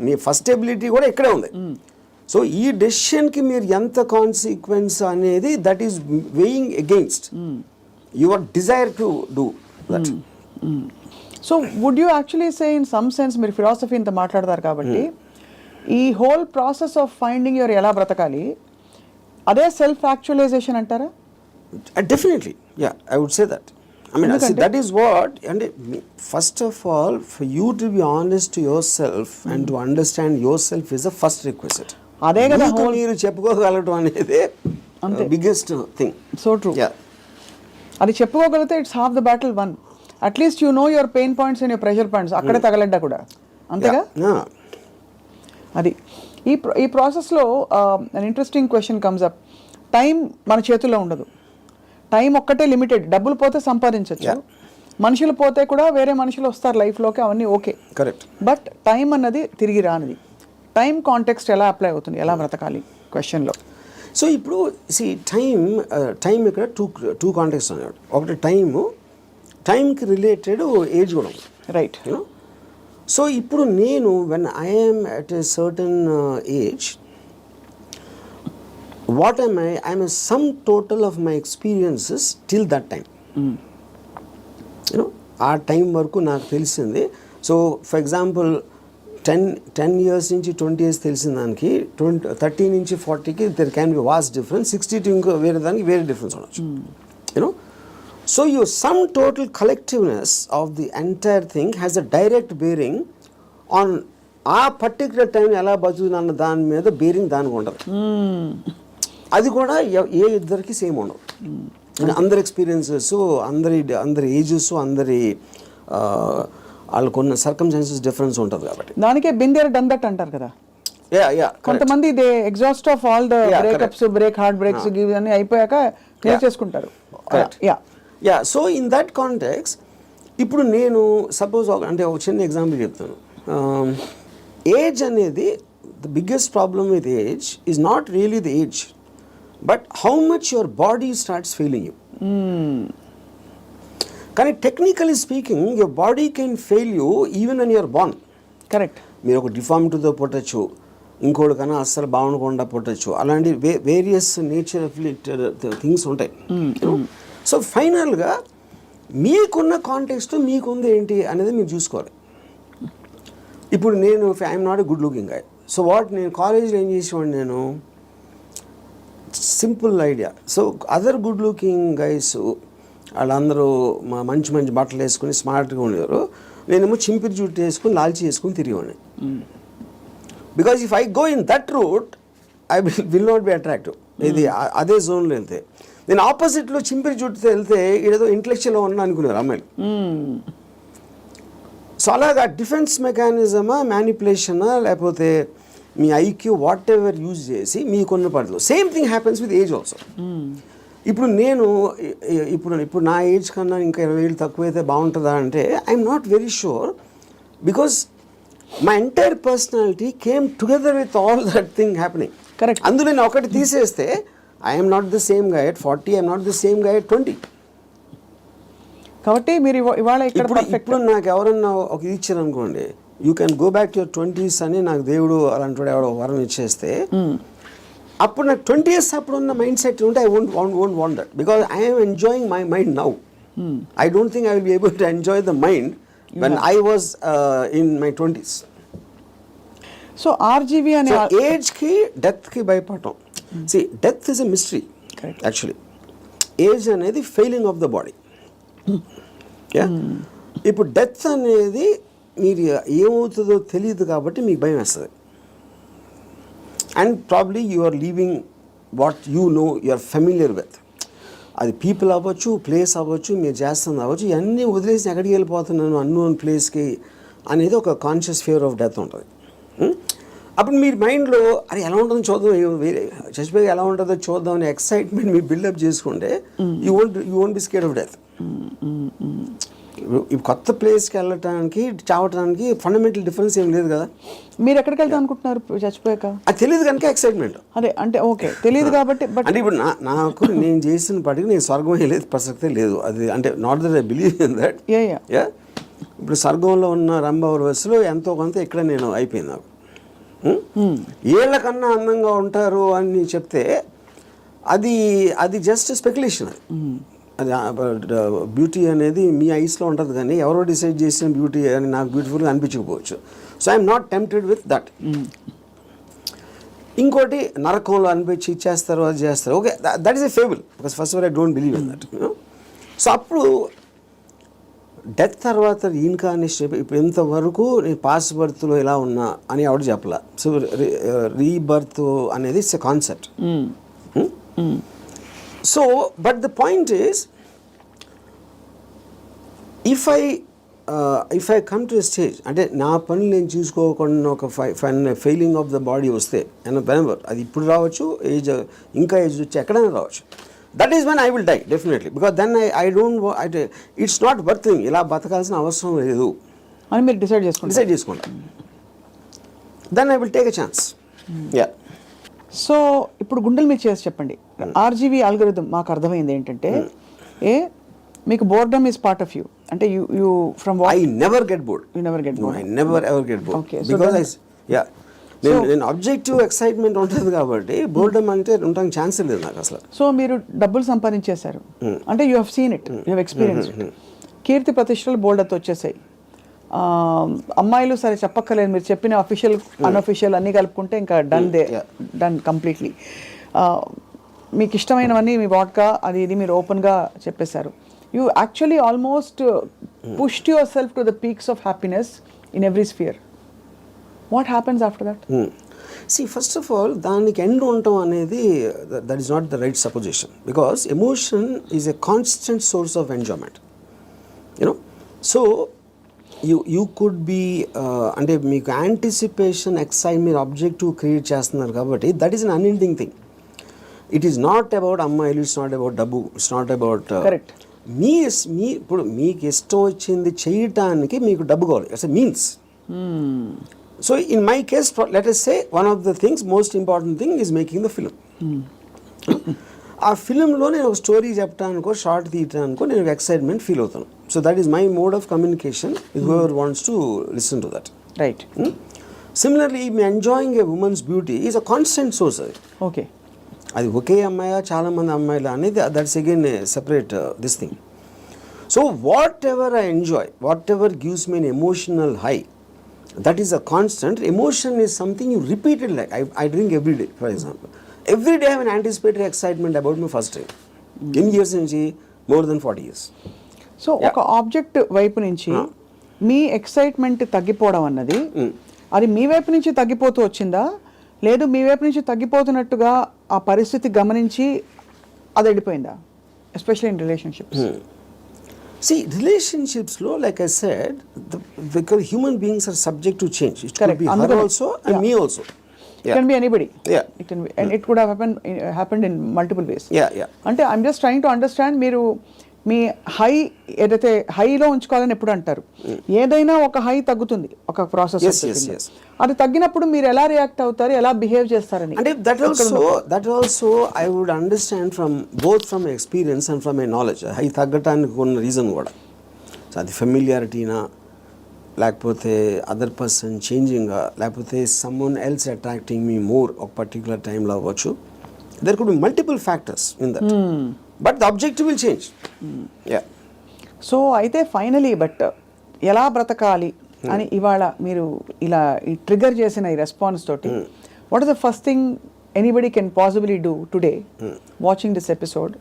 Me first ability కూడా ఇక్కడే ఉంది. సో ఈ డెసిషన్కి మీరు ఎంత కాన్సిక్వెన్స్ అనేది that is weighing against your desire to do that. So would you actually say in some sense, మీరు philosophy ఇంత మాట్లాడతారు కాబట్టి, ఈ whole process of finding your ఎలా బ్రతకాలి అదే సెల్ఫ్ యాక్చువలైజేషన్ అంటారా? Definitely, yeah, I would say that. I mean, see, that is what, and first of all, for you to be honest to yourself and to understand yourself is the first requisite. అదే కదా మీరు చెప్పుకోగలగడం అనేది biggest thing. So true. అది చెప్పుకోగలిగితే it's half the battle won. At least you know your pain points and your pressure points. అక్కడే తగలడ్డా కూడా అంతేగా. అది ఈ ప్రాసెస్లో an interesting question comes up. Time మన చేతుల్లో ఉండదు. టైం ఒక్కటే లిమిటెడ్. డబ్బులు పోతే సంపాదించవచ్చు, మనుషులు పోతే కూడా వేరే మనుషులు వస్తారు లైఫ్లోకి, అవన్నీ ఓకే, కరెక్ట్. బట్ టైం అన్నది తిరిగి రానిది. టైం కాంటెక్స్ట్ ఎలా అప్లై అవుతుంది, ఎలా బ్రతకాలి క్వశ్చన్లో? సో ఇప్పుడు టైం ఇక్కడ టూ కాంటెక్స్ట్ అన్నాడు. ఒకటి టైంకి రిలేటెడ్ ఏజ్ కూడా ఉంది, రైట్? సో ఇప్పుడు నేను when I'm at a certain age, what am I? I am a sum total of my experiences till that time. ఆ టైం వరకు నాకు తెలిసింది. సో ఫర్ ఎగ్జాంపుల్ 10 years నుంచి 20 years తెలిసిన దానికి 30 నుంచి 40కి there can be vast difference. 60 to ఇంకో వేరే దానికి వేరే డిఫరెన్స్ ఉండొచ్చు. So your sum total collectiveness of the entire thing has a direct bearing on ఆ పర్టికులర్ టైం ఎలా బతుకుతున్న దాని మీద బేరింగ్ దానికి ఉండదు. అది కూడా ఏ ఇద్దరికి సేమ్ ఉండదు. అందరి ఎక్స్పీరియన్సెస్, అందరి ఏజెస్, అందరి వాళ్ళకున్న సర్కమ్స్టాన్సెస్ డిఫరెన్స్ ఉంటుంది కాబట్టి. దానికే బిందేర్ డన్ దట్ అంటారు కదా. కొంతమంది they exhaust of all the breakups, heartbreaks అన్ని అయిపోయాక చేసుకుంటారు. సో ఇన్ దట్ కాంటెక్స్ ఇప్పుడు నేను సపోజ్ అంటే ఒక చిన్న ఎగ్జాంపుల్ చెప్తాను. ఏజ్ అనేది the biggest problem with age is not really the age, but how much your body starts failing you. కానీ technically speaking your body can fail you even when you're born. Correct. మీరు ఒక డిఫార్మిటీతో పుట్టచ్చు, ఇంకోటి కన్నా అస్సలు బాగుండకుండా పుట్టచ్చు, అలాంటి various nature things ఉంటాయి. So ఫైనల్గా మీకున్న కాంటెక్స్ట్ మీకుంది ఏంటి అనేది మీరు చూసుకోవాలి. ఇప్పుడు నేను I'm not a good looking guy, so నేను కాలేజ్లో ఏం చేసేవాడిని, నేను simple idea. So other good looking guys వాళ్ళందరూ మంచి మంచి బట్టలు వేసుకుని స్మార్ట్గా ఉండేవారు, నేనేమో చింపిరి జుట్టు వేసుకుని లాల్చి వేసుకుని తిరిగేవాడిని. Because if I go in that route I will not be attractive. ఇది అదే జోన్లో వెళ్తే, నేను ఆపోజిట్లో చింపిరి జుట్టుతో వెళ్తే ఏదో ఇంటలెక్చువల్గా ఉన్నా అనుకున్నారు అమ్మాయిలు. సో అలాగా డిఫెన్స్ మెకానిజమా, మ్యానిపులేషనా, లేకపోతే మీ ఐక్యూ వాట్ ఎవర్ యూజ్ చేసి మీకున్న పడదు. Same thing happens with age also. ఇప్పుడు నేను ఇప్పుడు నా ఏజ్ కన్నా ఇంకా 20 ఏళ్ళు తక్కువైతే బాగుంటుందా అంటే I'm not very sure, because my entire personality came together with all that thing happening. Correct. అందులో నేను ఒకటి తీసేస్తే I'm not the same guy at 40, I'm not the same guy at 20. కాబట్టి మీరు ఇవాళ ఇప్పుడు నాకు ఎవరన్నా ఒక ఇది ఇచ్చారు అనుకోండి, you can go back to your 20s అని నాకు దేవుడు అలాంటి ఎవడో వరం ఇచ్చేస్తే, అప్పుడు నాకు 20 years అప్పుడు ఉన్న మైండ్ సెట్ ఉంటే I won't want that, because I'm enjoying my mind now. I don't think I will be able to enjoy the mind when I was in my 20s. So RGV అనే age కి death కి భయపడటం. See, death is a mystery. Correct. Actually age అనేది failing of the body. ఇప్పుడు death అనేది మీరు ఏమవుతుందో తెలియదు కాబట్టి మీకు భయం వేస్తుంది. And probably you are leaving what you know, you are familiar with. అది పీపుల్ అవ్వచ్చు, ప్లేస్ అవ్వచ్చు, మీరు చేస్తుంది అవ్వచ్చు, ఇవన్నీ వదిలేసి ఎక్కడికి వెళ్ళిపోతున్నాను అన్నోన్ ప్లేస్కి అనేది ఒక కాన్షియస్ ఫియర్ ఆఫ్ డెత్ ఉంటుంది. అప్పుడు మీరు మైండ్లో అది ఎలా ఉంటుందో చూద్దాం, వేరే చచ్చిపోయి ఎలా ఉంటుందో చూద్దాం అనే ఎక్సైట్మెంట్ మీరు బిల్డప్ చేసుకుంటే you won't be scared of death. ఈ కొత్త ప్లేస్కి వెళ్ళటానికి, చావటానికి ఫండమెంటల్ డిఫరెన్స్ ఏం లేదు కదా. మీరు ఎక్కడికి వెళ్తాం అనుకుంటున్నారు చచ్చిపోయాక? అది తెలియదు కనుక ఎక్సైట్మెంట్. అదే అంటే ఓకే తెలియదు కాబట్టి. అంటే ఇప్పుడు నాకు నేను చేసిన పటికి నేను స్వర్గం వెళ్ళేది ప్రసక్తే లేదు. అది అంటే not that I believe in that. ఇప్పుడు స్వర్గంలో ఉన్న రంభావరవస్సులో ఎంతో కొంత ఇక్కడ నేను అయిపోయింది. నాకు ఏళ్ళకన్నా అందంగా ఉంటారు అని చెప్తే అది జస్ట్ స్పెక్యులేషన్. అది బ్యూటీ అనేది మీ ఐస్లో ఉంటుంది, కానీ ఎవరో డిసైడ్ చేసిన బ్యూటీ అని నాకు బ్యూటిఫుల్గా అనిపించకపోవచ్చు. So I'm not tempted with that. ఇంకోటి నరకంలో అనిపించి ఇచ్చేస్తారు, అది చేస్తారు, okay, that is a fable, because first I don't believe in that. So అప్పుడు డెత్ తర్వాత రీఇన్కార్నేషన్, ఇప్పుడు ఇంతవరకు నేను పాస్ట్ బర్త్లో ఎలా ఉన్నా అని ఎవరు చెప్పలా. సో రీబర్త్ అనేది it's a concept. So but the point is, if I come to a stage, అంటే నా పనులు నేను చూసుకోకుండా ఒక ఫెయిలింగ్ ఆఫ్ ద బాడీ వస్తే, అండ్ వెనెవర్ అది ఇప్పుడు రావచ్చు, ఇంకా ఏజ్ వచ్చి ఎక్కడైనా రావచ్చు, that is when I will die definitely, because then I don't, it's not worthing, ఇలా బతకాల్సిన అవసరం లేదు అని మీరు డిసైడ్ చేసుకుంటా. Then I will take a chance. Yeah. So ఇప్పుడు గుండెలు మీరు చేసి చెప్పండి, ఆర్జీవీ అల్గోరిథం మాకు అర్థమైంది ఏంటంటే, మీకు boredom is part of you, అంటే you from I never get bored. You never get bored. I never ever get bored. Okay. Because నేను ఆబ్జెక్టివ్ ఎక్సైట్మెంట్ ఉంటుంది కాబట్టి బోర్డమ్ అంటే ఉండడానికి ఛాన్స్ లేదు నాకు అసలు. సో మీరు డబ్బులు సంపాదించేశారు అంటే you have seen it, you have experience it. కీర్తి ప్రతిష్టలు బోల్డర్తో వచ్చేసాయి. అమ్మాయిలు సరే చెప్పక్కర్లేదు, మీరు చెప్పిన అఫీషియల్ అన్అఫీషియల్ అన్నీ కలుపుకుంటే ఇంకా డన్ కంప్లీట్లీ. మీకు ఇష్టమైనవన్నీ మీ వాడ్కా అది ఇది మీరు ఓపెన్గా చెప్పేశారు. You actually almost pushed yourself to the peaks of happiness in every sphere. What happens after that? See, first of all, దానికి ఎండ్ ఉండటం అనేది that is not the right supposition, because emotion is a constant source of enjoyment, you know. So you could be అంటే మీకు anticipation, excitement, objective create చేస్తున్నారు కాబట్టి that is un unending thing. It is not about అమ్మాయిలు, it's not about డబ్బు, it's not about correct. మీ ఇప్పుడు మీకు ఇష్టం వచ్చింది చేయటానికి మీకు డబ్బు కావాలి, it's a means. So in my case, let us say one of the things, most important thing is making the film. ఆ ఫిలింలో నేను ఒక స్టోరీ చెప్పడానికో షార్ట్ తీయటానికో నేను ఎక్సైట్మెంట్ ఫీల్ అవుతాను. So that is my mode of communication with whoever wants to listen to that. Right. Similarly me enjoying A women's beauty is a constant source. అది okay, అది ఒకే అమ్మాయా చాలామంది అమ్మాయిలు అనేది that's again separate this thing. So what ever I enjoy, what ever gives me N emotional high, that is a constant. Emotion is something you repeat it, like I drink every day, for example. Every day I have an anticipatory excitement about my first time. Eన్ని years నుంచి? More than 40 years. So ఒక object వైపు నుంచి మీ excitement తగ్గిపోవడం అన్నది అది మీ వైపు నుంచి తగ్గిపోతూ వచ్చిందా, లేదు మీ వైపు నుంచి తగ్గిపోతున్నట్టుగా ఆ పరిస్థితి గమనించి అది వెళ్ళిపోయిందా, especially in relationships? See, relationships lo, like I said, because human beings are subject to change. It could be her also and me also. It can be anybody. Yeah. It can be, and it could have happened in multiple ways. Yeah. అంటే I'm just trying to understand, మీరు మీ high ఏదైతే హైలో ఉంచుకోవాలని ఎప్పుడు అంటారు, ఏదైనా ఒక high తగ్గుతుంది ఒక ప్రాసెస్. Yes. అది తగ్గినప్పుడు మీరు ఎలా రియాక్ట్ అవుతారు, ఎలా బిహేవ్ చేస్తారని అంటే that also I would understand from both from experience and from my knowledge. High తగ్గటానికి ఉన్న రీజన్ కూడా, సో అది ఫెమిలియారిటీనా, లేకపోతే అదర్ పర్సన్ చేంజింగా, లేకపోతే someone else attracting me more ఒక పర్టికులర్ టైంలో అవ్వచ్చు. There could be multiple factors in that, but the objective will change. So అయితే ఫైనలీ బట్ ఎలా బ్రతకాలి అని ఇవాళ మీరు ఇలా ట్రిగర్ చేసిన ఈ రెస్పాన్స్ తోటి, what is the first thing anybody can possibly do today watching this episode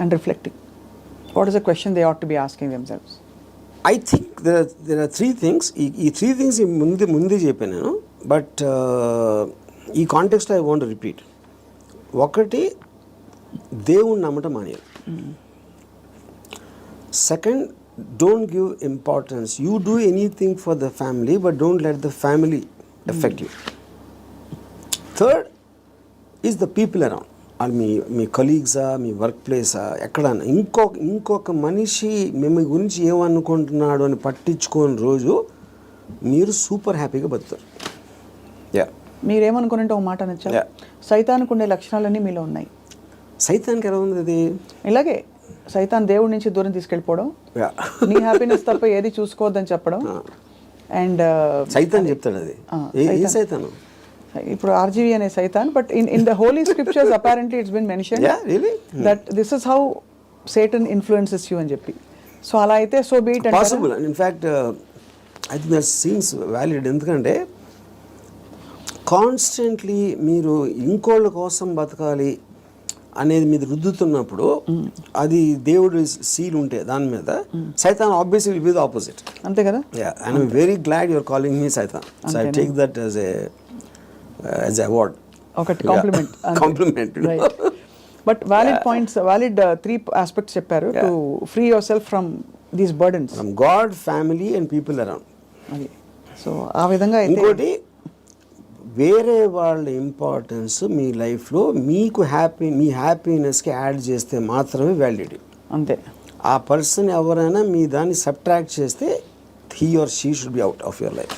and reflecting? What is the question they ought to be asking themselves? I think there are three things. ఈ three things ముందే చెప్పాను నేను, but ఈ కాంటెక్స్ట్లో I want repeat. ఒకటి, దేవుణ్ణి నమ్మటం మానేయాలి. Second, don't give importance. You do anything for the family but don't let the family effect you. Third is the people around. అది మీ కలీగ్సా, మీ వర్క్ ప్లేసా, ఎక్కడన్నా ఇంకొక మనిషి మిమ్మల్ని గురించి ఏమనుకుంటున్నాడు అని పట్టించుకోని రోజు మీరు సూపర్ హ్యాపీగా బతుకుతారు. మీరేమనుకున్నట్టు ఒక మాట అనొచ్చా, సైతానికి ఉండే లక్షణాలన్నీ మీలో ఉన్నాయి. సైతానికి ఎలా ఉంది అది? ఇలాగే సైతాన్ దేవుడి నుంచి దూరం తీసుకెళ్ళిపోవడం, నీ హ్యాపీనెస్ తప్ప ఏది చూసుకోవద్దని చెప్పడం. అండ్ సైతాన్ చెప్తాడు అది. ఏ సైతాను? ఇప్పుడు ఆర్జీవి అనే సైతాన్, but in the holy scriptures apparently it's been mentioned that this is how Satan influences you అని చెప్పి. సో అలా అయితే so be it possible. In fact I think that seems valid. ఎందుకంటే కాన్స్టెంట్లీ మీరు ఇంకోళ్ళ కోసం బతకాలి అనేది మీద రుద్దుతున్నప్పుడు, అది దేవుడు సీల్ ఉంటే దాని మీద, సైతాన్ obviously will be the opposite. అంతే కదా? And I'm very glad your calling me సైతాన్. So I take that as a award, ఒకటి compliment. But valid points, valid 3 aspects చెప్పారు to free yourself from these burdens, from God, family and people around. So ఆ విధంగా ఇంకోటి, వేరే వాళ్ళ importance మీ లైఫ్లో మీకు మీ హ్యాపీనెస్కి యాడ్ చేస్తే మాత్రమే వ్యాలిడిటీ. అంతే. ఆ పర్సన్ ఎవరైనా మీ దాన్ని సబ్ట్రాక్ట్ చేస్తే he or she should be out of your life.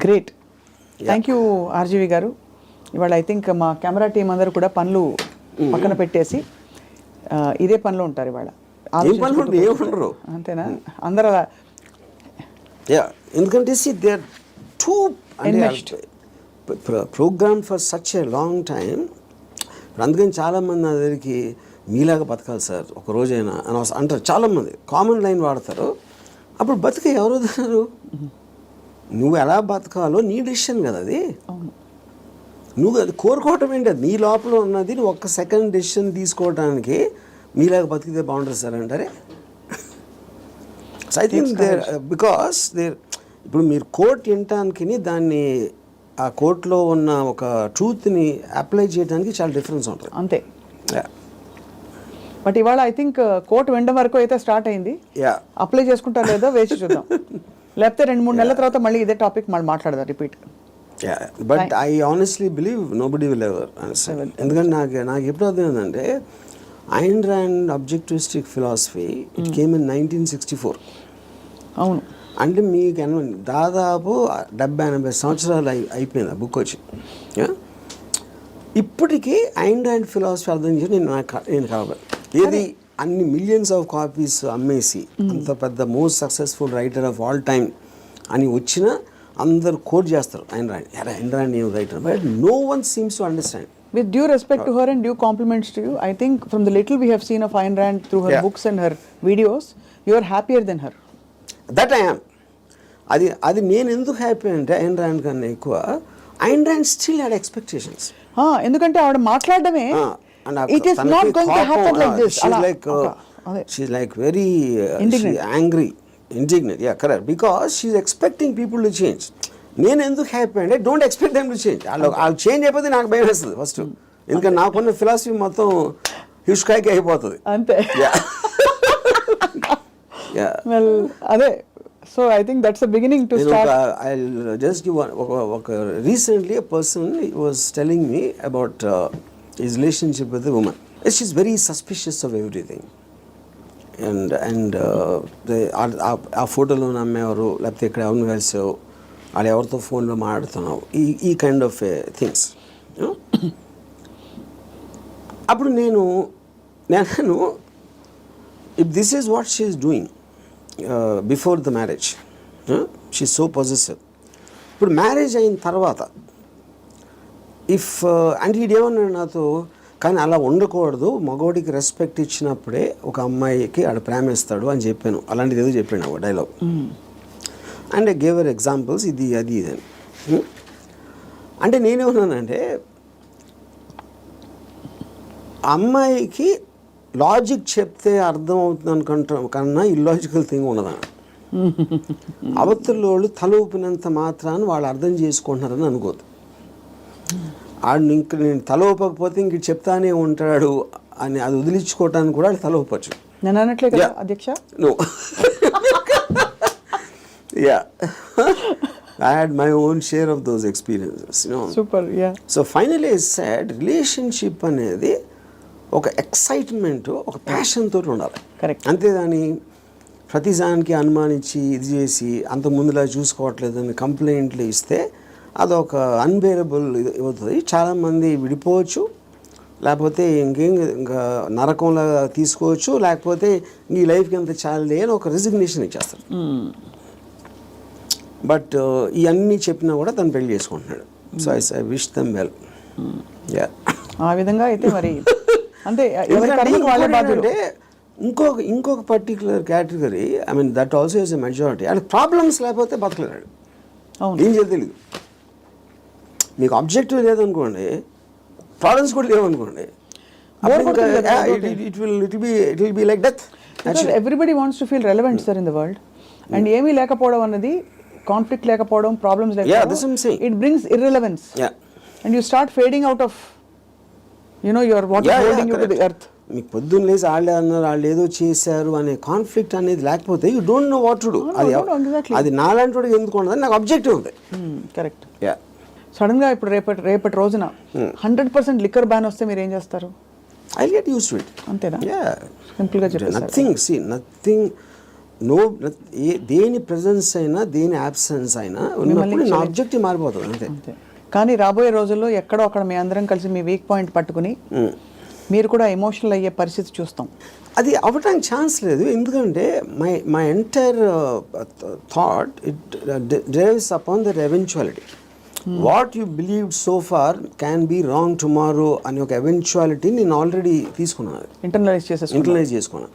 Great. Thank you RGV గారు. ఇవాళ ఐ థింక్ మా కెమెరా టీం అందరూ కూడా పనులు పక్కన పెట్టేసి ఇదే పనిలో ఉంటారు ఇవాళ. అంతేనా? అందరూ అలా. ఎందుకంటే they are too program for such a long time. అందుకని చాలామంది నా దగ్గరికి మీలాగా బతకాలి సార్ ఒక రోజైనా అని అంటారు. చాలామంది కామన్ లైన్ వాడతారు. అప్పుడు బతిక ఎవరు వదలరు. నువ్వు ఎలా బతకాలో నీ డెసిషన్ కదా అది. నువ్వు అది కోరుకోవటం ఏంటి? అది నీ లోపల ఉన్నది. నువ్వు ఒక్క సెకండ్ డెసిషన్ తీసుకోవడానికి మీలాగా బతికితే బాగుంటుంది సార్ అంటారే. సో ఐ థింక్ బికాస్ ఇప్పుడు మీరు కోట్ వినటానికి దాన్ని ఆ కోర్టులో ఉన్న ఒక ట్రూత్ని అప్లై చేయడానికి చాలా డిఫరెన్స్ ఉంటుంది. అంతే. Yeah. బట్ ఇవాళ ఐ థింక్ కోర్టు వినడం వరకు అయితే స్టార్ట్ అయింది. అప్లై చేసుకుంటారో లేదో వేచి చూద్దాం. లేకపోతే 2-3 నెలల తర్వాత మళ్ళీ ఇదే టాపిక్ మళ్ళీ మాట్లాడదాం repeat. But I honestly believe nobody will ever understand. ఎందుకంటే నాకు ఎప్పుడు అర్థమైందంటే Ayn Rand objectivistic philosophy it came in 1964. అవును. అంటే మీకు దాదాపు 70-80 సంవత్సరాలు అయిపోయింది ఆ బుక్ వచ్చి. ఇప్పటికీ ఐన్ ర్యాండ్ ఫిలాసఫీ అర్థం చేసి నేను కావాలి ఏది అన్ని మిలియన్స్ ఆఫ్ కాపీస్ అమ్మేసి అంత పెద్ద most successful writer of all time అని వచ్చిన అందరు కోట్ చేస్తారు ఐన్ ర్యాండ్ ఏం writer, but no one seems to understand. With due respect to her and due compliments to you, I think from the little we have seen of Ayn Rand through her books and her videos, you are happier than her. That I am. అది నేను ఎందుకు happy అంటే Ayn Rand కన్నా ఎక్కువ Ayn Rand still had expectations. ఎందుకంటే ఆవిడ మాట్లాడడమే it is not going to happen like this. She's like very angry, indignant. Yeah, correct. Because she's expecting people to change. నేను ఎందుకు హ్యాపీ అంటే don't expect them to change. వాళ్ళు change అయిపోతే నాకు భయం వేస్తుంది ఫస్ట్. ఎందుకంటే నాకున్న ఫిలాసఫీ మొత్తం హిస్కాయికి అయిపోతుంది అంతే. వెల్ అదే. So I think that's the beginning to start. I just give ఒక recently a person was telling me about his relationship with the woman. She's very suspicious of everything. And ఆ ఫోటోలో నమ్మేవారు లేకపోతే ఇక్కడ ఎవరిని కలిసావు వాళ్ళు ఎవరితో ఫోన్లో మాట్లాడుతున్నావు ఈ కైండ్ ఆఫ్ థింగ్స్. అప్పుడు నేను if this is what she is doing before the marriage, she is so possessive. ఇప్పుడు మ్యారేజ్ అయిన తర్వాత అంటే ఇదేమన్నాడు నాతో, కానీ అలా ఉండకూడదు, మగవాడికి రెస్పెక్ట్ ఇచ్చినప్పుడే ఒక అమ్మాయికి ఆడ ప్రేమిస్తాడు అని చెప్పాను. అలాంటిది ఏదో చెప్పాను ఒక dialogue. And I gave our examples ఇది అని. అంటే నేనేమన్నానంటే అమ్మాయికి లాజిక్ చెప్తే అర్థం అవుతుంది అనుకుంటా కన్నా ఇల్లాజికల్ థింగ్ ఉన్నదా. అవతల వాళ్ళు తల ఊపినంత మాత్రాన్ని వాళ్ళు అర్థం చేసుకుంటున్నారని అనుకోదు. ఇంక నేను తల ఊపకపోతే ఇంక చెప్తానే ఉంటాడు అని అది వదిలించుకోవటానికి కూడా తల ఊపచ్చు. నేను అనట్లే కదా అధ్యక్ష. No, yeah, I had my own share of those experiences, you know. Super, yeah. So finally I said relationship అనేది ఒక ఎక్సైట్మెంట్, ఒక ప్యాషన్ తోటి ఉండాలి. కరెక్ట్. అంతేదాని ప్రతిదానికి అనుమానించి ఇది చేసి అంత ముందులా చూసుకోవట్లేదని కంప్లైంట్లు ఇస్తే అదొక అన్బేరబుల్ ఇది అవుతుంది. చాలామంది విడిపోవచ్చు, లేకపోతే ఇంకా నరకంలా తీసుకోవచ్చు, లేకపోతే ఈ లైఫ్కి అంత చాలే అని ఒక రిజిగ్నేషన్ ఇచ్చేస్తారు. బట్ ఇవన్నీ చెప్పినా కూడా తను పెళ్లి చేసుకుంటున్నాడు. So I wish them well. ఆ విధంగా అయితే మరి అంటే ఇంకొక particular category, I mean that also is a majority. అంటే ప్రాబ్లమ్స్ లేకపోతే బతకలేడు, ఏం చేయాలి తెలియదు. మీకు ఆబ్జెక్టివ్ లేదనుకోండి, ప్రాబ్లమ్స్ కూడా లేవనుకోండి, it will be like death. Everybody wants to feel relevant sir in the world. And ఏమీ లేకపోవడం అన్నది, కాన్ఫ్లిక్ట్ లేకపోవడం, ప్రాబ్లమ్స్ లేకపోవడం, it brings irrelevance. And you start fading out of your what is holding you to the earth. మీకు పొద్దున్న లేసి వాళ్ళే అన్నారు, వాళ్ళు ఏదో చేశారు అనే కాన్ఫ్లిక్ట్ అనేది లేకపోతే you don't know what to do. అది నాలాంటి వాడికి ఎందుకు ఉండదు, నాకు ఆబ్జెక్టివ్ ఉంది. కరెక్ట్. సడన్ గా ఇప్పుడు రేపటి రోజున 100% లిక్కర్ బ్యాన్ వస్తే మీరు ఏం చేస్తారు? I get used to it. అంతేనా? సింపుల్ గా చెప్పండి. నథింగ్ దేని ప్రెజెన్స్ అయినా దేని అబ్సెన్స్ అయినా ఉన్నప్పుడు నా ఆబ్జెక్టివ్ మారిపోతుంది అంతే. కానీ రాబోయే రోజుల్లో ఎక్కడో అక్కడ మీ అందరం కలిసి మీ వీక్ పాయింట్ పట్టుకుని మీరు కూడా ఎమోషనల్ అయ్యే పరిస్థితి చూస్తాం. అది అవ్వటానికి ఛాన్స్ లేదు. ఎందుకంటే my entire thought it drives upon the eventuality. What you believe so far can be wrong tomorrow అనే ఒక ఎవెన్చువాలిటీ నేను ఆల్రెడీ తీసుకున్నాను, ఇంటర్నలైజ్ చేసుకున్నాను.